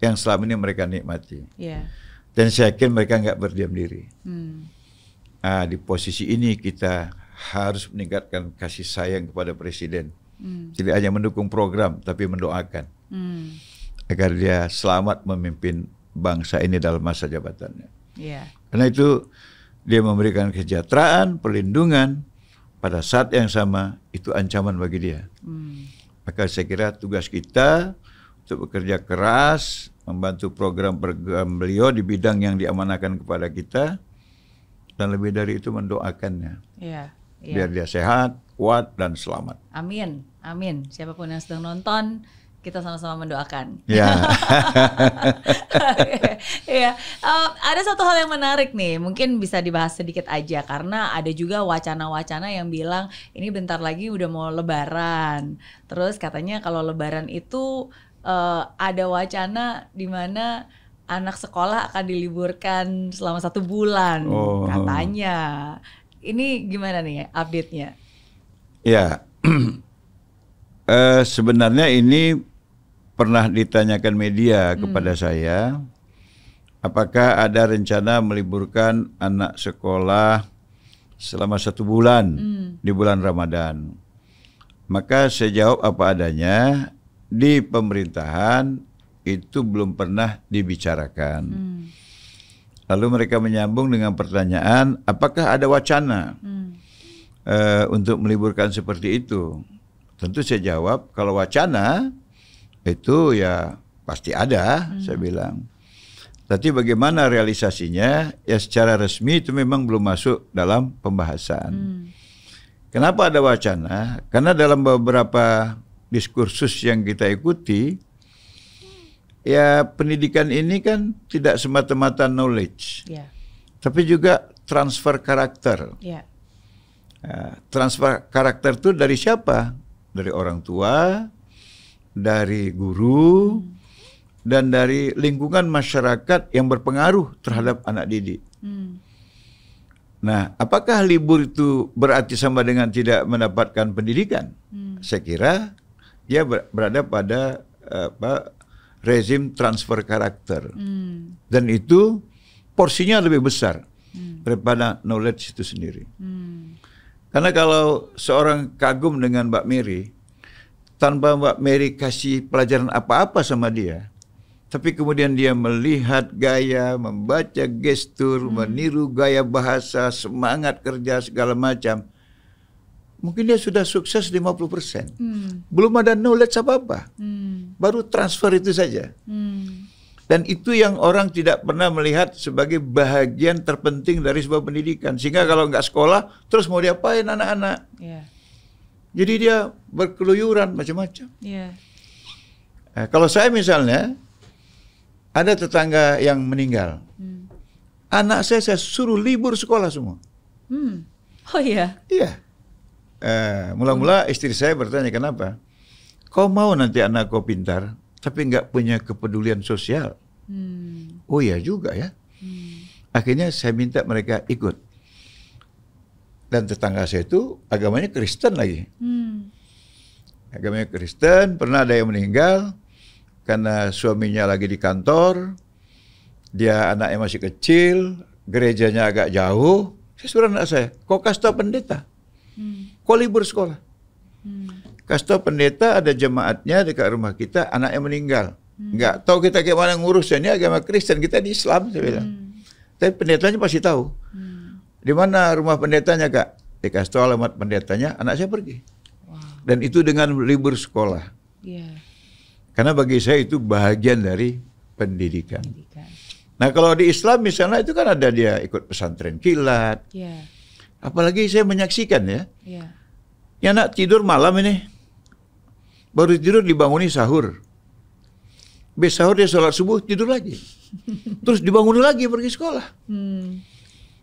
yang selama ini mereka nikmati. Dan saya yakin mereka nggak berdiam diri. Nah, di posisi ini kita harus meningkatkan kasih sayang kepada Presiden. Tidak hanya mendukung program, tapi mendoakan agar dia selamat memimpin bangsa ini dalam masa jabatannya. Karena itu dia memberikan kesejahteraan, perlindungan. Pada saat yang sama itu ancaman bagi dia. Maka saya kira tugas kita untuk bekerja keras, membantu program-program beliau di bidang yang diamanahkan kepada kita, dan lebih dari itu mendoakannya. Biar dia sehat, kuat, dan selamat.
Amin. Siapapun yang sedang nonton, kita sama-sama mendoakan. Ada satu hal yang menarik nih, mungkin bisa dibahas sedikit aja karena ada juga wacana-wacana yang bilang ini bentar lagi udah mau Lebaran. Terus katanya kalau Lebaran itu ada wacana di mana anak sekolah akan diliburkan selama 1 bulan katanya. Ini gimana nih update-nya?
Ya, sebenarnya ini pernah ditanyakan media kepada saya, apakah ada rencana meliburkan anak sekolah selama 1 bulan di bulan Ramadan. Maka saya jawab apa adanya, di pemerintahan itu belum pernah dibicarakan. Lalu mereka menyambung dengan pertanyaan, apakah ada wacana untuk meliburkan seperti itu? Tentu saya jawab, kalau wacana itu ya pasti ada, saya bilang. Tapi bagaimana realisasinya, ya secara resmi itu memang belum masuk dalam pembahasan. Kenapa ada wacana? Karena dalam beberapa
diskursus yang kita ikuti, ya pendidikan ini kan tidak semata-mata knowledge, tapi juga transfer karakter. Transfer karakter itu dari siapa? Dari orang tua, dari guru, dan dari lingkungan masyarakat yang berpengaruh terhadap anak didik. Nah, apakah libur itu berarti sama dengan tidak mendapatkan pendidikan? Saya kira dia berada pada rezim transfer karakter, dan itu porsinya lebih besar daripada knowledge itu sendiri. Karena kalau seorang kagum dengan Mbak Mary, tanpa Mbak Mary kasih pelajaran apa-apa sama dia, tapi kemudian dia melihat gaya, membaca gestur, meniru gaya bahasa, semangat kerja segala macam, mungkin dia sudah sukses 50%. Belum ada knowledge apa-apa. Baru transfer itu saja. Dan itu yang orang tidak pernah melihat sebagai bahagian terpenting dari sebuah pendidikan. Sehingga kalau nggak sekolah, terus mau diapain anak-anak? Jadi dia berkeluyuran macam-macam. Nah, kalau saya misalnya, ada tetangga yang meninggal. Anak saya suruh libur sekolah semua.
Oh iya?
Iya. Mula-mula istri saya bertanya, kenapa? Kau mau nanti anak kau pintar, tapi nggak punya kepedulian sosial. Oh iya juga ya. Akhirnya saya minta mereka ikut. Dan tetangga saya itu agamanya Kristen lagi. Agamanya Kristen, pernah ada yang meninggal karena suaminya lagi di kantor, dia anaknya masih kecil, gerejanya agak jauh. Saya suruh anak saya, kau kasih tahu pendeta, kau libur sekolah. Kasih tahu pendeta ada jemaatnya dekat rumah kita, anaknya meninggal. Nggak tahu kita gimana ngurusnya, ini agama Kristen, kita di Islam, saya bilang. Tapi pendetanya pasti tahu. Di mana rumah pendetanya, Kak? Dikasih tahu alamat pendetanya, anak saya pergi. Dan itu dengan libur sekolah. Karena bagi saya itu bahagian dari pendidikan. Nah kalau di Islam misalnya itu kan ada dia ikut pesantren kilat. Apalagi saya menyaksikan ya. Ya anak tidur malam ini. Baru tidur dibanguni sahur. Habis sahur dia sholat subuh, tidur lagi. Terus dibangun lagi pergi sekolah.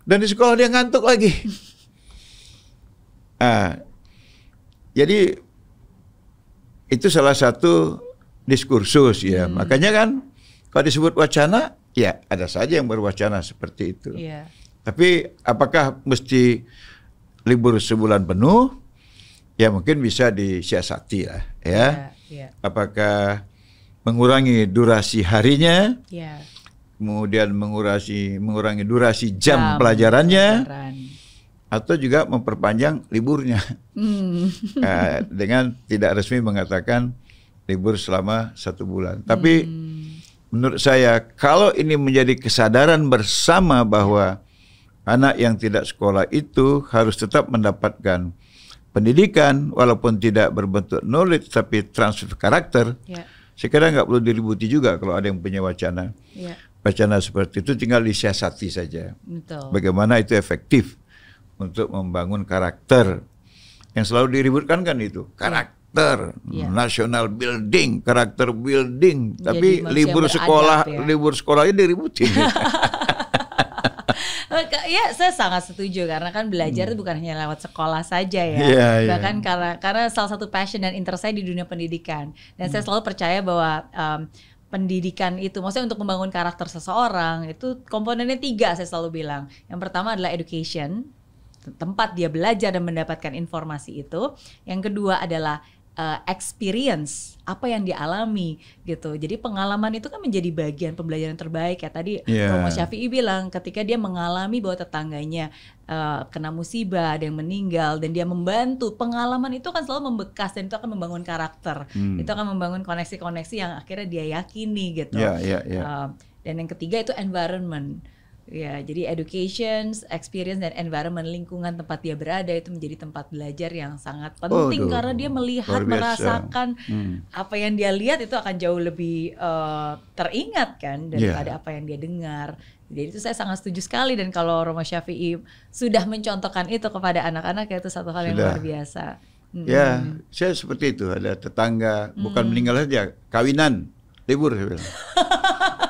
Dan di sekolah dia ngantuk lagi. Jadi itu salah satu diskursus ya. Makanya kan kalau disebut wacana, ya ada saja yang berwacana seperti itu. Tapi apakah mesti libur sebulan penuh? Ya mungkin bisa disiasati lah ya. Apakah mengurangi durasi harinya, kemudian mengurangi durasi jam pelajarannya, atau juga memperpanjang liburnya dengan tidak resmi mengatakan libur selama 1 bulan. Tapi menurut saya kalau ini menjadi kesadaran bersama bahwa anak yang tidak sekolah itu harus tetap mendapatkan pendidikan walaupun tidak berbentuk knowledge tapi transfer karakter. Saya kira nggak perlu diributi juga kalau ada yang punya wacana. Wacana seperti itu tinggal disiasati saja. Bagaimana itu efektif untuk membangun karakter. Yang selalu diributkan kan itu karakter, national building, karakter building. Tapi libur sekolahnya diributin.
Ya, saya sangat setuju karena kan belajar itu bukan hanya lewat sekolah saja ya. Bahkan karena salah satu passion dan interest saya di dunia pendidikan. Dan saya selalu percaya bahwa pendidikan itu, maksudnya untuk membangun karakter seseorang itu komponennya 3 saya selalu bilang. Yang pertama adalah education, tempat dia belajar dan mendapatkan informasi itu. Yang kedua adalah experience, apa yang dialami gitu. Jadi pengalaman itu kan menjadi bagian pembelajaran terbaik ya. Tadi Romo Syafi'i bilang ketika dia mengalami bahwa tetangganya kena musibah, ada yang meninggal dan dia membantu, pengalaman itu kan selalu membekas dan itu akan membangun karakter. Itu akan membangun koneksi-koneksi yang akhirnya dia yakini gitu. Dan yang ketiga itu environment. Ya, jadi education, experience dan environment, lingkungan tempat dia berada itu menjadi tempat belajar yang sangat penting karena dia melihat, merasakan apa yang dia lihat itu akan jauh lebih teringat kan daripada apa yang dia dengar. Jadi itu saya sangat setuju sekali dan kalau Romo Syafi'i sudah mencontohkan itu kepada anak-anak itu satu hal yang luar biasa.
Ya, saya seperti itu. Ada tetangga, bukan meninggal saja, kawinan, libur saya bilang.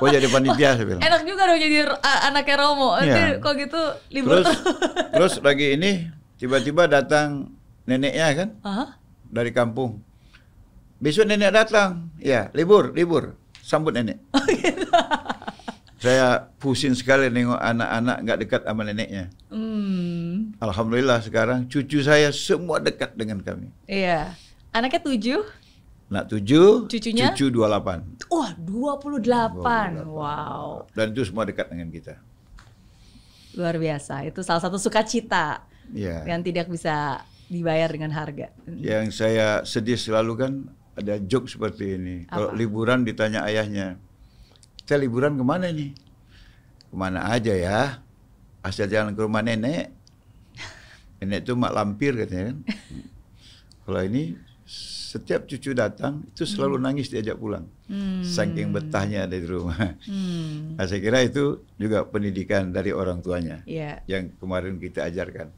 Oh jadi panitia saya bilang.
Enak juga dong jadi anaknya Romo. Nanti kok gitu libur.
Terus lagi ini tiba-tiba datang neneknya kan dari kampung. Besok nenek datang, ya libur, sambut nenek.
Oh, gitu.
Saya pusing sekali nengok anak-anak nggak dekat sama neneknya. Alhamdulillah sekarang cucu saya semua dekat dengan kami.
Iya, anaknya 7.
Nak 7,
cucunya?
Cucu 28.
Wah, 28. Wow.
Dan itu semua dekat dengan kita.
Luar biasa. Itu salah satu sukacita yang tidak bisa dibayar dengan harga.
Yang saya sedih selalu kan ada joke seperti ini. Kalau liburan ditanya ayahnya, kita liburan kemana nih? Kemana aja ya? Asal jangan ke rumah nenek. Nenek itu mak lampir katanya kan. Kalau ini setiap cucu datang itu selalu nangis diajak pulang. Saking betahnya ada di rumah. Nah, saya kira itu juga pendidikan dari orang tuanya yang kemarin kita ajarkan.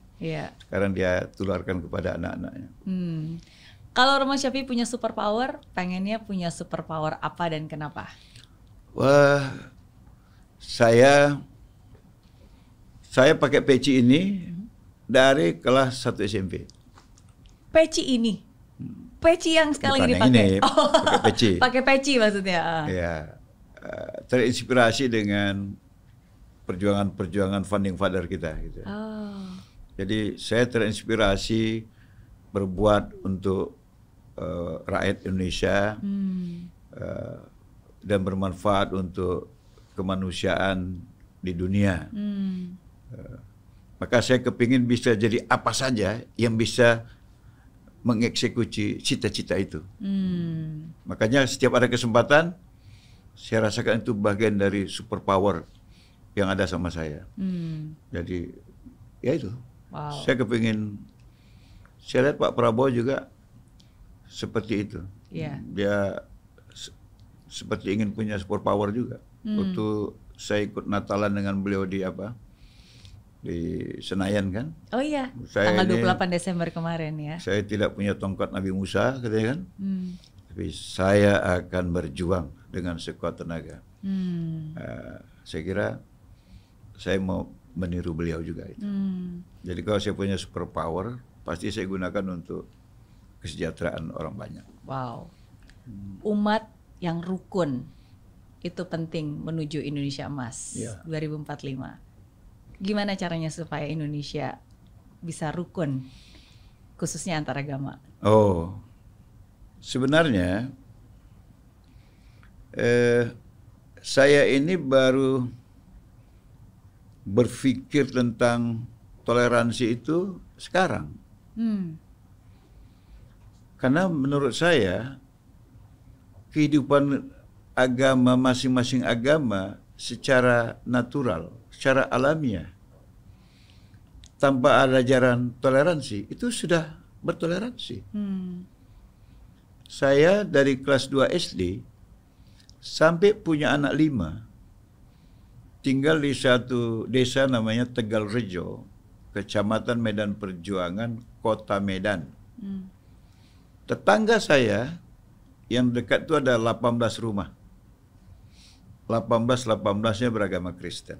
Sekarang dia tularkan kepada anak-anaknya.
Kalau Romo Shafii punya superpower, pengennya punya superpower apa dan kenapa?
Wah, saya pakai peci ini dari kelas 1 SMP.
Peci ini? Peci yang sekarang ini dipakai?
Pakai peci.
Pakai peci maksudnya?
Ya, terinspirasi dengan perjuangan founding father kita. Gitu. Jadi saya terinspirasi berbuat untuk rakyat Indonesia dan bermanfaat untuk kemanusiaan di dunia. Maka saya kepingin bisa jadi apa saja yang bisa mengeksekusi cita-cita itu. Makanya setiap ada kesempatan, saya rasakan itu bagian dari superpower yang ada sama saya. Jadi ya itu. Saya kepingin, saya lihat Pak Prabowo juga seperti itu. Dia seperti ingin punya superpower juga. Waktu saya ikut Natalan dengan beliau di Senayan kan.
Oh iya, tanggal 28 Desember kemarin ya.
Saya tidak punya tongkat Nabi Musa katanya kan. Tapi saya akan berjuang dengan sekuat tenaga. Saya kira saya mau meniru beliau juga itu. Jadi kalau saya punya superpower, pasti saya gunakan untuk kesejahteraan orang banyak.
Wow. Umat yang rukun itu penting menuju Indonesia Emas 2045. Gimana caranya supaya Indonesia bisa rukun, khususnya antar agama?
Oh, sebenarnya saya ini baru berpikir tentang toleransi itu sekarang. Karena menurut saya kehidupan agama masing-masing agama secara natural, secara alamiah, tanpa ada ajaran toleransi, itu sudah bertoleransi. Saya dari kelas 2 SD sampai punya anak 5, tinggal di satu desa namanya Tegalrejo, Kecamatan Medan Perjuangan, Kota Medan. Tetangga saya yang dekat itu ada 18 rumah. 18-18-nya beragama Kristen.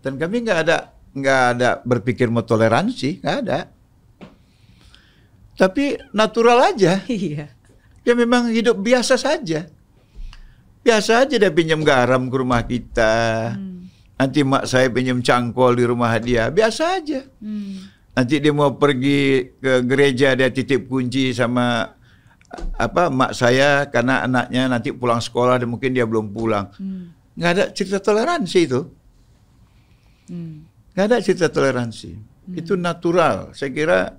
Dan kami nggak ada berpikir mau toleransi, nggak ada. Tapi natural aja. Ya memang hidup biasa saja. Biasa aja dia pinjam garam ke rumah kita. Nanti mak saya pinjam cangkol di rumah dia, biasa aja. Nanti dia mau pergi ke gereja, dia titip kunci sama mak saya karena anaknya nanti pulang sekolah dan mungkin dia belum pulang. Nggak ada cerita toleransi itu. Nggak ada cerita toleransi. Itu natural. Saya kira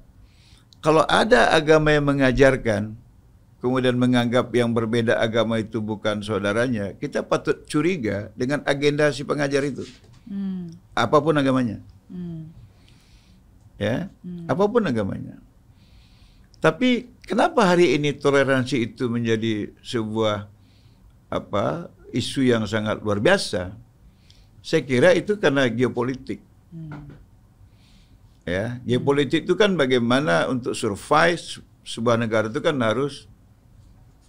kalau ada agama yang mengajarkan kemudian menganggap yang berbeda agama itu bukan saudaranya, kita patut curiga dengan agenda si pengajar itu. Apapun agamanya. Ya, apapun agamanya. Tapi kenapa hari ini toleransi itu menjadi sebuah isu yang sangat luar biasa? Saya kira itu karena geopolitik. Ya, geopolitik itu kan bagaimana untuk survive sebuah negara itu kan harus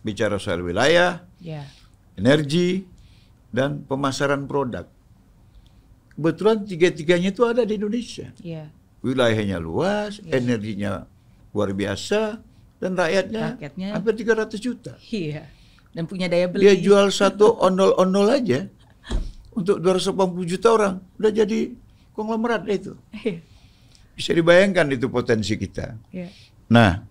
bicara soal wilayah, energi, dan pemasaran produk. Kebetulan tiga-tiganya itu ada di Indonesia. Wilayahnya luas, energinya luar biasa, dan rakyatnya hampir 300 juta.
Dan punya daya beli.
Dia jual satu ondol-ondol aja untuk 280 juta orang, udah jadi konglomerat itu. Bisa dibayangkan itu potensi kita. Nah,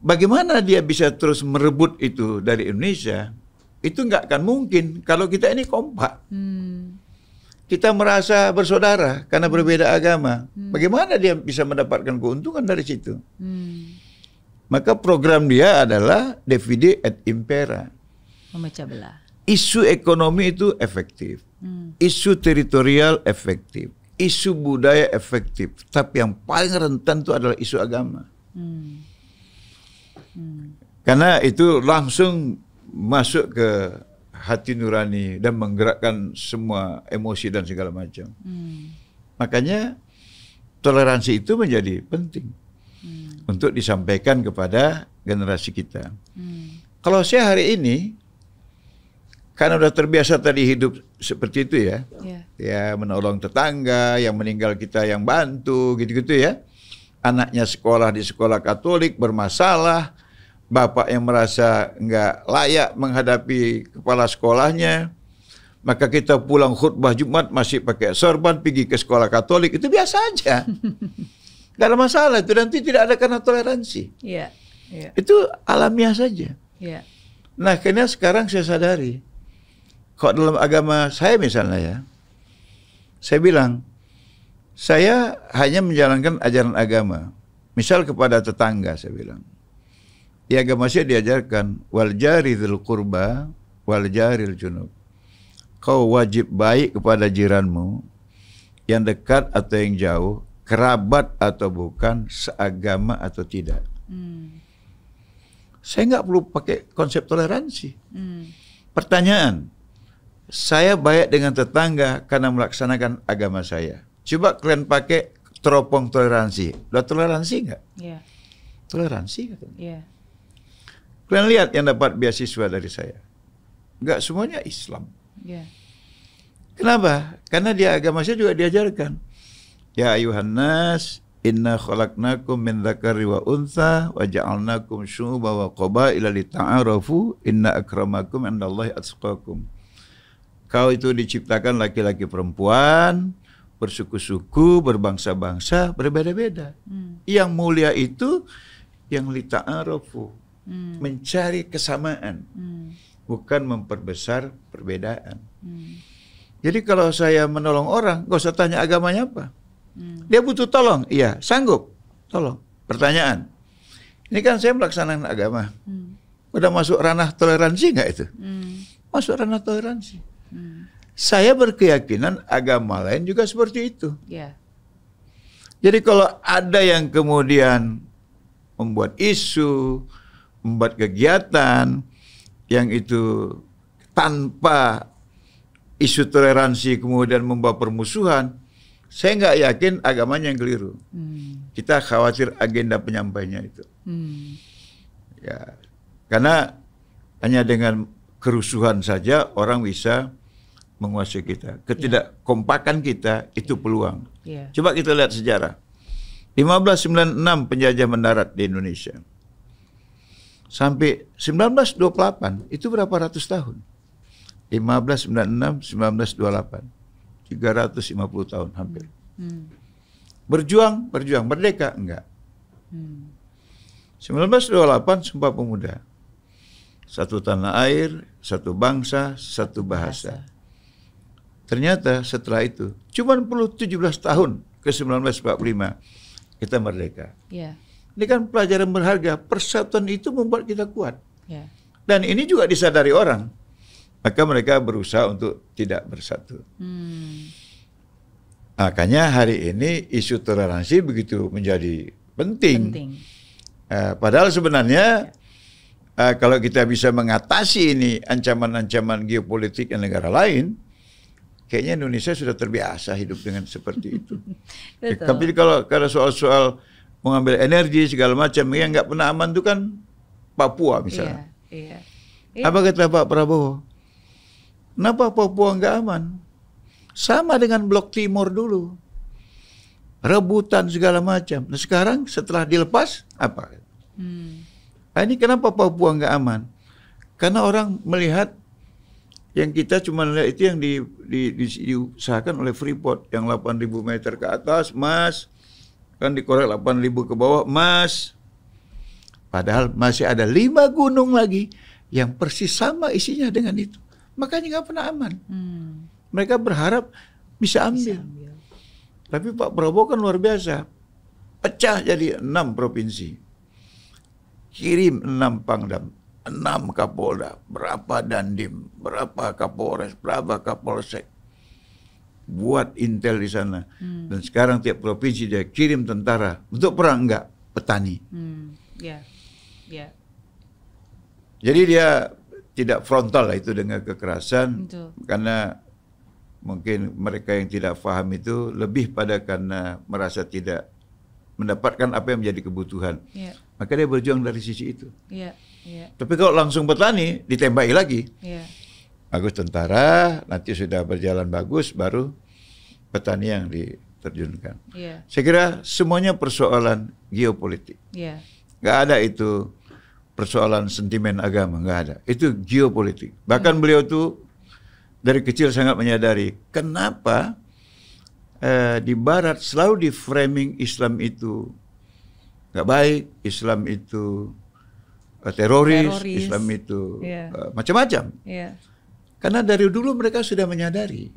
bagaimana dia bisa terus merebut itu dari Indonesia? Itu nggak akan mungkin kalau kita ini kompak. Kita merasa bersaudara karena berbeda agama. Bagaimana dia bisa mendapatkan keuntungan dari situ? Maka program dia adalah divide et impera.
Memecah belah.
Isu ekonomi itu efektif. Isu teritorial efektif. Isu budaya efektif. Tapi yang paling rentan itu adalah isu agama. Karena itu langsung masuk ke hati nurani dan menggerakkan semua emosi dan segala macam. Makanya toleransi itu menjadi penting untuk disampaikan kepada generasi kita. Kalau saya hari ini, karena udah terbiasa tadi hidup seperti itu ya, ya menolong tetangga, yang meninggal kita yang bantu, gitu-gitu ya. Anaknya sekolah di sekolah Katolik bermasalah, bapak yang merasa nggak layak menghadapi kepala sekolahnya, maka kita pulang khutbah Jumat masih pakai sorban pergi ke sekolah Katolik, itu biasa aja. Gak ada masalah itu, nanti tidak ada karena toleransi. Itu alamiah saja. Nah, akhirnya sekarang saya sadari, kok dalam agama saya misalnya ya, saya bilang, saya hanya menjalankan ajaran agama. Misal kepada tetangga saya bilang, di agama saya diajarkan wal jari dzul qurba wal jaril junub. Kau wajib baik kepada jiranmu, yang dekat atau yang jauh, kerabat atau bukan, seagama atau tidak. Saya nggak perlu pakai konsep toleransi. Pertanyaan, saya baik dengan tetangga karena melaksanakan agama saya. Coba kalian pakai teropong toleransi. Udah toleransi nggak? Toleransi katanya. Kalian lihat yang dapat beasiswa dari saya. Nggak semuanya Islam. Kenapa? Karena di agama saya juga diajarkan. Ya ayuhan nas, inna khalaqnakum min dzakari wa untha wa ja'alnakum syu'uban wa qabaila lita'arafu inna akramakum indallahi atqakum. Kau itu diciptakan laki-laki perempuan, bersuku-suku, berbangsa-bangsa, berbeda-beda. Yang mulia itu yang lita'arafu, mencari kesamaan, bukan memperbesar perbedaan. Jadi kalau saya menolong orang, gak usah tanya agamanya apa. Dia butuh tolong, iya, sanggup, tolong. Pertanyaan, ini kan saya melaksanakan agama, udah masuk ranah toleransi nggak itu? Masuk ranah toleransi. Saya berkeyakinan agama lain juga seperti itu. Jadi kalau ada yang kemudian membuat isu, membuat kegiatan yang itu tanpa isu toleransi kemudian membawa permusuhan, saya nggak yakin agamanya yang keliru. Kita khawatir agenda penyampainya itu. Ya, karena hanya dengan kerusuhan saja orang bisa menguasai kita. Ketidakkompakan kita itu peluang. Coba kita lihat sejarah. 1596 penjajah mendarat di Indonesia. Sampai 1928 itu berapa ratus tahun? 1596, 1928. 350 tahun hampir. Berjuang, merdeka enggak. 1928 Sumpah Pemuda. Satu tanah air, satu bangsa, satu bahasa. Ternyata setelah itu cuma perlu 17 tahun ke 1945 kita merdeka. Ini kan pelajaran berharga. Persatuan itu membuat kita kuat. Dan ini juga disadari orang. Maka mereka berusaha untuk tidak bersatu. Makanya hari ini isu toleransi begitu menjadi penting. Padahal sebenarnya kalau kita bisa mengatasi ini ancaman-ancaman geopolitik yang negara lain, kayaknya Indonesia sudah terbiasa hidup dengan seperti itu. Tapi kalau soal-soal mengambil energi segala macam, yang nggak pernah aman itu kan Papua misalnya.
Iya.
Apa kata Pak Prabowo? Kenapa Papua nggak aman? Sama dengan Blok Timur dulu, rebutan segala macam. Nah sekarang setelah dilepas apa? Nah, ini kenapa Papua nggak aman? Karena orang melihat yang kita cuma lihat itu yang diusahakan oleh Freeport, yang 8.000 meter ke atas, Mas, kan dikorek 8.000 ke bawah, Mas. Padahal masih ada 5 gunung lagi yang persis sama isinya dengan itu. Makanya nggak pernah aman. Mereka berharap bisa ambil. Tapi Pak Prabowo kan luar biasa. Pecah jadi 6 provinsi. Kirim 6 Pangdam, 6 Kapolda, berapa Dandim, berapa Kapolres, berapa Kapolsek. Buat intel di sana. Dan sekarang tiap provinsi dia kirim tentara. Untuk perang enggak? Petani. Jadi dia tidak frontal lah itu dengan kekerasan. Betul. Karena mungkin mereka yang tidak paham itu lebih pada karena merasa tidak mendapatkan apa yang menjadi kebutuhan. Maka dia berjuang dari sisi itu. Tapi kalau langsung petani, ditembaki lagi. Bagus tentara, nanti sudah berjalan bagus, baru petani yang diterjunkan. Saya kira semuanya persoalan geopolitik. Nggak ada itu persoalan sentimen agama, nggak ada. Itu geopolitik. Bahkan beliau tuh dari kecil sangat menyadari kenapa di Barat selalu di framing Islam itu nggak baik, Islam itu teroris, Islam itu macam-macam. Karena dari dulu mereka sudah menyadari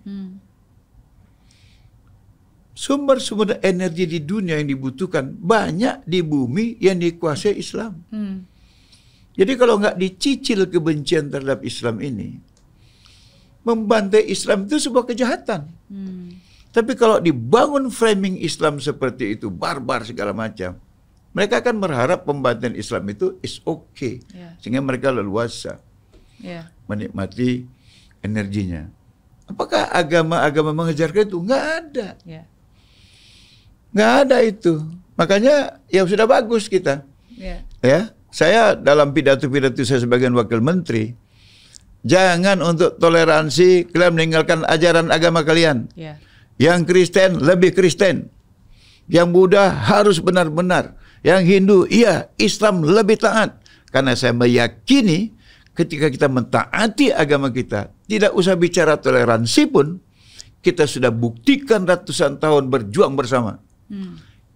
sumber-sumber energi di dunia yang dibutuhkan banyak di bumi yang dikuasai Islam. Jadi kalau nggak dicicil kebencian terhadap Islam ini, membantai Islam itu sebuah kejahatan. Tapi kalau dibangun framing Islam seperti itu, barbar segala macam, mereka akan berharap pembantaian Islam itu is okay. Sehingga mereka leluasa menikmati energinya. Apakah agama-agama mengejarkan itu? Nggak ada. Nggak ada itu. Makanya ya sudah bagus kita. Ya, saya dalam pidato-pidato saya sebagai wakil menteri, jangan untuk toleransi kalian meninggalkan ajaran agama kalian. Yang Kristen lebih Kristen, yang Buddha harus benar-benar, yang Hindu iya, Islam lebih taat. Karena saya meyakini ketika kita mentaati agama kita, tidak usah bicara toleransi pun, kita sudah buktikan ratusan tahun berjuang bersama.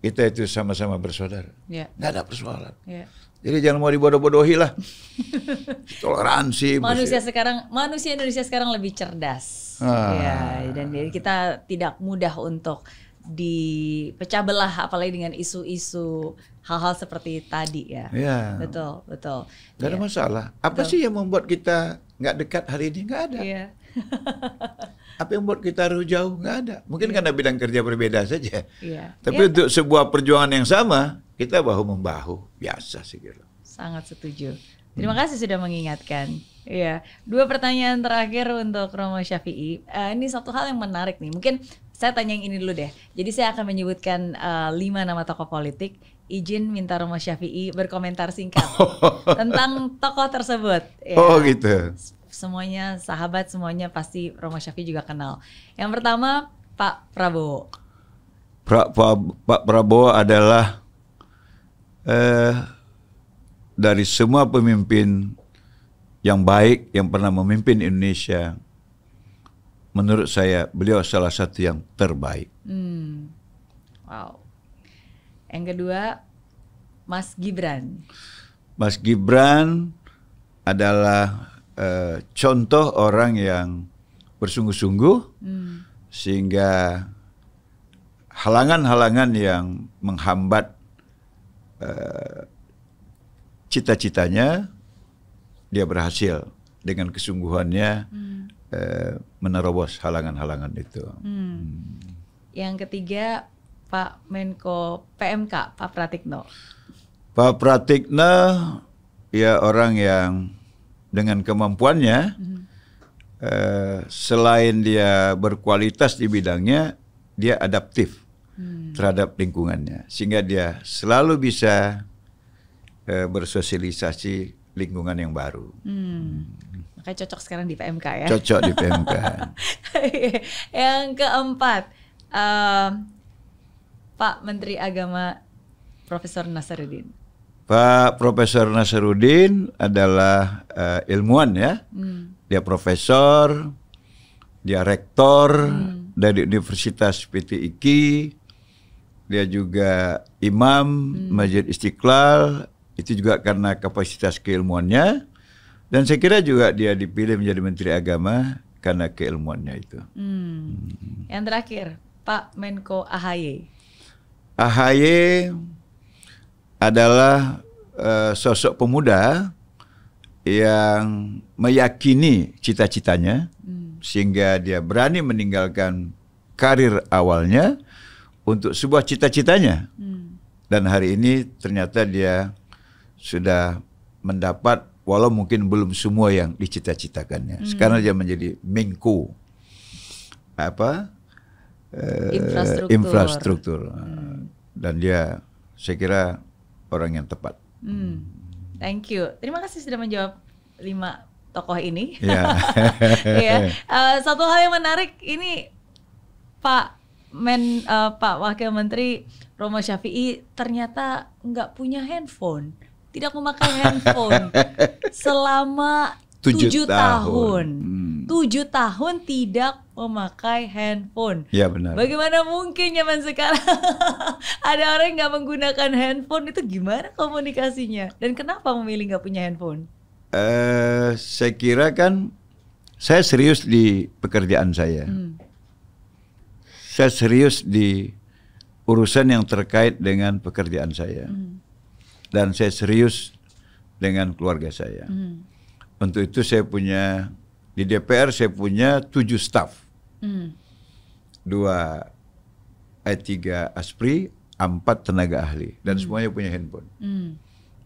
Kita itu sama-sama bersaudara. Nggak ada persoalan. Jadi jangan mau dibodoh-bodohi lah. Toleransi.
Manusia Indonesia sekarang lebih cerdas. Dan jadi kita tidak mudah untuk dipecah belah, apalagi dengan isu-isu hal-hal seperti tadi ya. Betul.
Gak ada masalah. Apa sih yang membuat kita nggak dekat hari ini? Nggak ada. Apa yang membuat kita harus jauh? Nggak ada. Mungkin karena bidang kerja berbeda saja. Tapi untuk sebuah perjuangan yang sama, kita bahu-membahu. Biasa sih kira.
Sangat setuju. Terima kasih sudah mengingatkan. 2 pertanyaan terakhir untuk Romo Syafi'i. Ini satu hal yang menarik nih. Mungkin saya tanya yang ini dulu deh. Jadi saya akan menyebutkan 5 nama tokoh politik. Izin minta Romo Syafi'i berkomentar singkat tentang tokoh tersebut.
Gitu.
Semuanya sahabat, semuanya pasti Romo Syafi'i juga kenal. Yang pertama Pak Prabowo.
Pak Prabowo adalah dari semua pemimpin yang baik yang pernah memimpin Indonesia, menurut saya beliau salah satu yang terbaik.
Wow. Yang kedua Mas Gibran.
Mas Gibran adalah contoh orang yang bersungguh-sungguh, sehingga halangan-halangan yang menghambat cita-citanya, dia berhasil dengan kesungguhannya menerobos halangan-halangan itu.
Yang ketiga Pak Menko PMK, Pak Pratikno.
Pak Pratikno ya orang yang dengan kemampuannya selain dia berkualitas di bidangnya, dia adaptif terhadap lingkungannya, sehingga dia selalu bisa bersosialisasi lingkungan yang baru.
Makanya cocok sekarang di PMK ya.
Cocok di PMK.
Yang keempat, Pak Menteri Agama Profesor Nasaruddin.
Pak Profesor Nasaruddin adalah ilmuwan ya. Dia profesor, dia rektor dari Universitas PTIQ, dia juga imam Masjid Istiqlal, itu juga karena kapasitas keilmuannya, dan saya kira juga dia dipilih menjadi Menteri Agama karena keilmuannya itu.
Yang terakhir, Pak Menko AHY.
AHY adalah sosok pemuda yang meyakini cita-citanya, sehingga dia berani meninggalkan karir awalnya untuk sebuah cita-citanya. Dan hari ini ternyata dia sudah mendapat, walau mungkin belum semua yang dicita-citakannya. Sekarang dia menjadi Menko infrastruktur. Dan dia, saya kira, orang yang tepat.
Thank you. Terima kasih sudah menjawab 5 tokoh ini.
Ya.
Satu hal yang menarik ini, Pak Wakil Menteri Romo Syafi'i ternyata nggak punya handphone, tidak memakai handphone selama 7 tahun. 7 tahun tidak memakai handphone.
Ya benar.
Bagaimana mungkin zaman sekarang ada orang yang nggak menggunakan handphone? Itu gimana komunikasinya? Dan kenapa memilih nggak punya handphone?
Saya kira kan saya serius di pekerjaan saya. Saya serius di urusan yang terkait dengan pekerjaan saya. Dan saya serius dengan keluarga saya. Untuk itu saya punya, di DPR saya punya 7 staf. 2 I3 Aspri, 4 tenaga ahli. Dan semuanya punya handphone.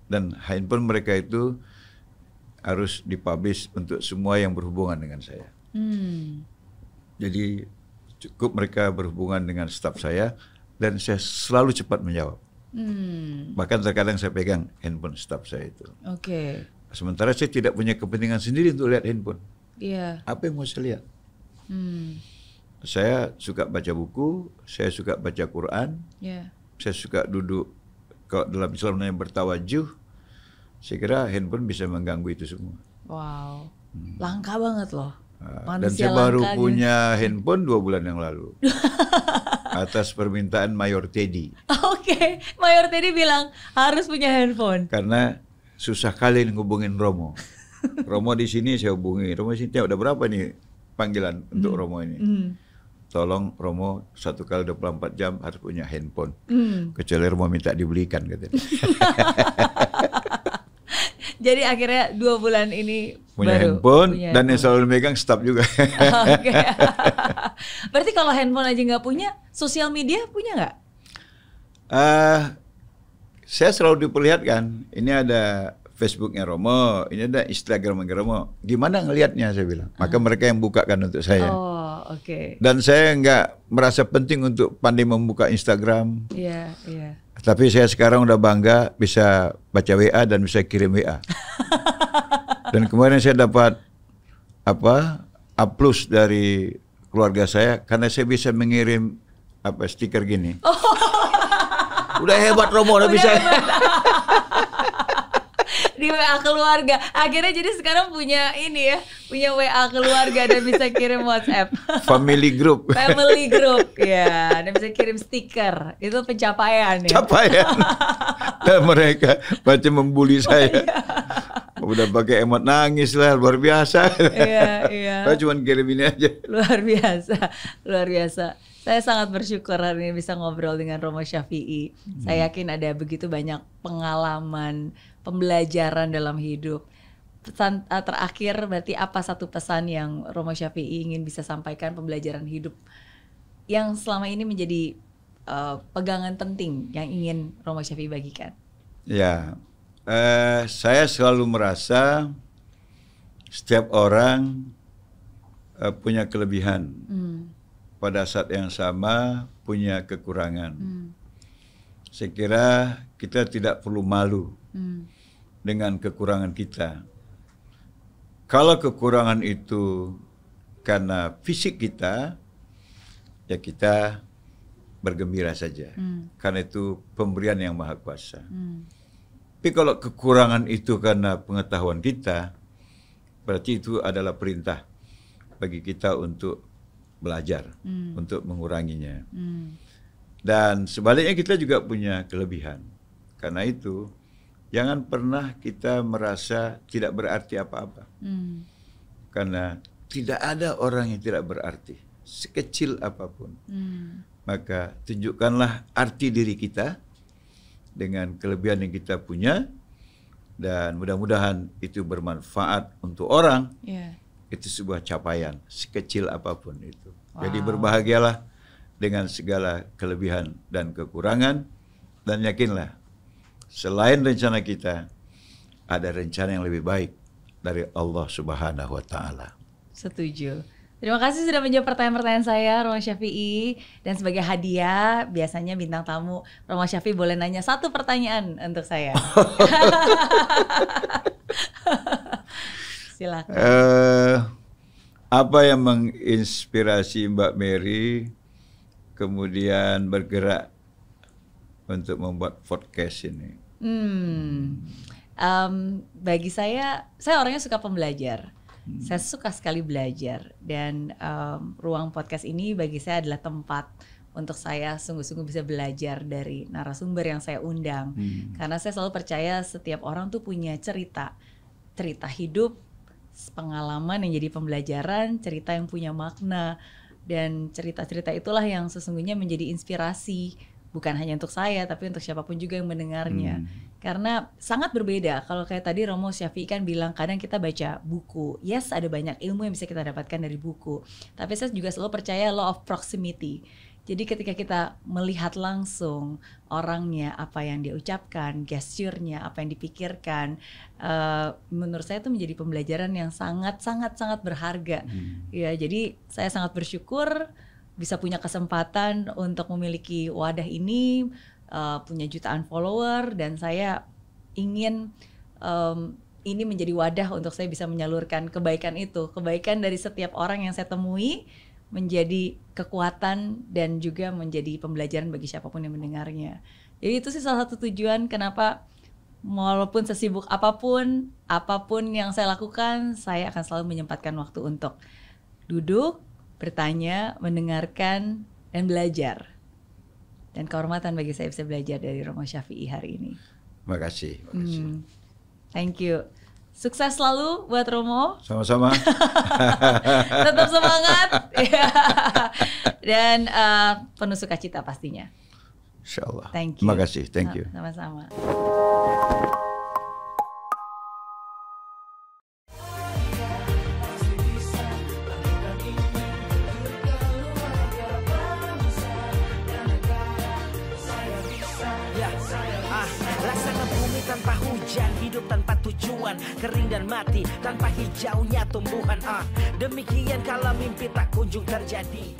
Dan handphone mereka itu harus dipublish untuk semua yang berhubungan dengan saya. Jadi cukup mereka berhubungan dengan staf saya, dan saya selalu cepat menjawab. Bahkan terkadang saya pegang handphone staf saya itu. Sementara saya tidak punya kepentingan sendiri untuk lihat handphone. Apa yang mau saya lihat? Saya suka baca buku, saya suka baca Quran, saya suka duduk, kalau dalam Islam namanya bertawajuh. Saya kira handphone bisa mengganggu itu semua.
Wow, langka banget loh.
Dan saya baru punya handphone 2 bulan yang lalu. Atas permintaan Mayor Teddy.
Mayor Teddy bilang harus punya handphone.
Karena susah kali ngubungin Romo. Romo di sini saya hubungi. Romo di sini udah berapa nih panggilan untuk Romo ini? Tolong Romo 1 kali 24 jam harus punya handphone. Kecuali Romo minta dibelikan katanya.
Jadi akhirnya 2 bulan ini
punya
baru
handphone,
punya
dan yang selalu megang staf juga.
Berarti kalau handphone aja nggak punya, sosial media punya nggak?
Saya selalu diperlihatkan, ini ada Facebooknya Romo, ini ada Instagramnya Romo. Gimana ngelihatnya, saya bilang. Maka mereka yang bukakan untuk saya. Dan saya nggak merasa penting untuk pandai membuka Instagram. Tapi saya sekarang udah bangga bisa baca WA dan bisa kirim WA. Dan kemarin saya dapat aplaus dari keluarga saya karena saya bisa mengirim stiker gini. Udah hebat Romo, udah bisa.
Di WA keluarga. Akhirnya jadi sekarang punya ini ya, punya WA keluarga dan bisa kirim WhatsApp.
Family group.
Family group ya, dan bisa kirim stiker. Itu pencapaian ya.
Capaian. Dan mereka macam membuli saya. Udah pakai emot nangis lah, luar biasa.
Iya.
Saya cuma kirim ini aja.
Luar biasa. Saya sangat bersyukur hari ini bisa ngobrol dengan Romo Syafi'i. Saya yakin ada begitu banyak pengalaman, pembelajaran dalam hidup. Pesan terakhir berarti apa satu pesan yang Romo Syafi'i ingin bisa sampaikan, pembelajaran hidup yang selama ini menjadi pegangan penting yang ingin Romo Syafi'i bagikan?
Ya, saya selalu merasa setiap orang punya kelebihan, pada saat yang sama punya kekurangan. Saya kira kita tidak perlu malu dengan kekurangan kita. Kalau kekurangan itu karena fisik kita, ya kita bergembira saja. Karena itu pemberian yang Maha Kuasa. Tapi kalau kekurangan itu karena pengetahuan kita, berarti itu adalah perintah bagi kita untuk belajar, untuk menguranginya. Dan sebaliknya kita juga punya kelebihan. Karena itu, jangan pernah kita merasa tidak berarti apa-apa. Karena tidak ada orang yang tidak berarti, sekecil apapun. Maka tunjukkanlah arti diri kita dengan kelebihan yang kita punya, dan mudah-mudahan itu bermanfaat untuk orang. Itu sebuah capaian, sekecil apapun itu. Jadi berbahagialah dengan segala kelebihan dan kekurangan, dan yakinlah selain rencana kita, ada rencana yang lebih baik dari Allah Subhanahu wa Ta'ala.
Setuju. Terima kasih sudah menjawab pertanyaan-pertanyaan saya, Romo Syafi'i. Dan sebagai hadiah, biasanya bintang tamu Romo Syafi'i boleh nanya satu pertanyaan untuk saya. Silakan.
Apa yang menginspirasi Mbak Mary kemudian bergerak untuk membuat podcast ini?
Bagi saya orangnya suka pembelajar. Saya suka sekali belajar, dan ruang podcast ini bagi saya adalah tempat untuk saya sungguh-sungguh bisa belajar dari narasumber yang saya undang. Karena saya selalu percaya setiap orang tuh punya cerita hidup, pengalaman yang jadi pembelajaran, cerita yang punya makna, dan cerita-cerita itulah yang sesungguhnya menjadi inspirasi, bukan hanya untuk saya tapi untuk siapapun juga yang mendengarnya. Karena sangat berbeda kalau kayak tadi Romo Syafi'i kan bilang kadang kita baca buku, yes ada banyak ilmu yang bisa kita dapatkan dari buku, tapi saya juga selalu percaya law of proximity. Jadi ketika kita melihat langsung orangnya, apa yang dia ucapkan, gesturnya, apa yang dipikirkan, menurut saya itu menjadi pembelajaran yang sangat berharga. Ya, jadi saya sangat bersyukur bisa punya kesempatan untuk memiliki wadah ini, punya jutaan follower, dan saya ingin ini menjadi wadah untuk saya bisa menyalurkan kebaikan itu, kebaikan dari setiap orang yang saya temui, menjadi kekuatan dan juga menjadi pembelajaran bagi siapapun yang mendengarnya. Jadi itu sih salah satu tujuan kenapa walaupun sesibuk apapun yang saya lakukan, saya akan selalu menyempatkan waktu untuk duduk, bertanya, mendengarkan, dan belajar. Dan kehormatan bagi saya bisa belajar dari Romo Syafi'i hari ini.
Makasih.
Thank you. Sukses selalu buat Romo.
Sama-sama.
Tetap semangat. Dan penuh sukacita pastinya.
Insyaallah.
Thank you.
Terima kasih. Thank you.
Sama-sama.
Tanpa hujan, hidup tanpa tujuan, kering dan mati tanpa hijaunya tumbuhan. Demikian kalau mimpi tak kunjung terjadi.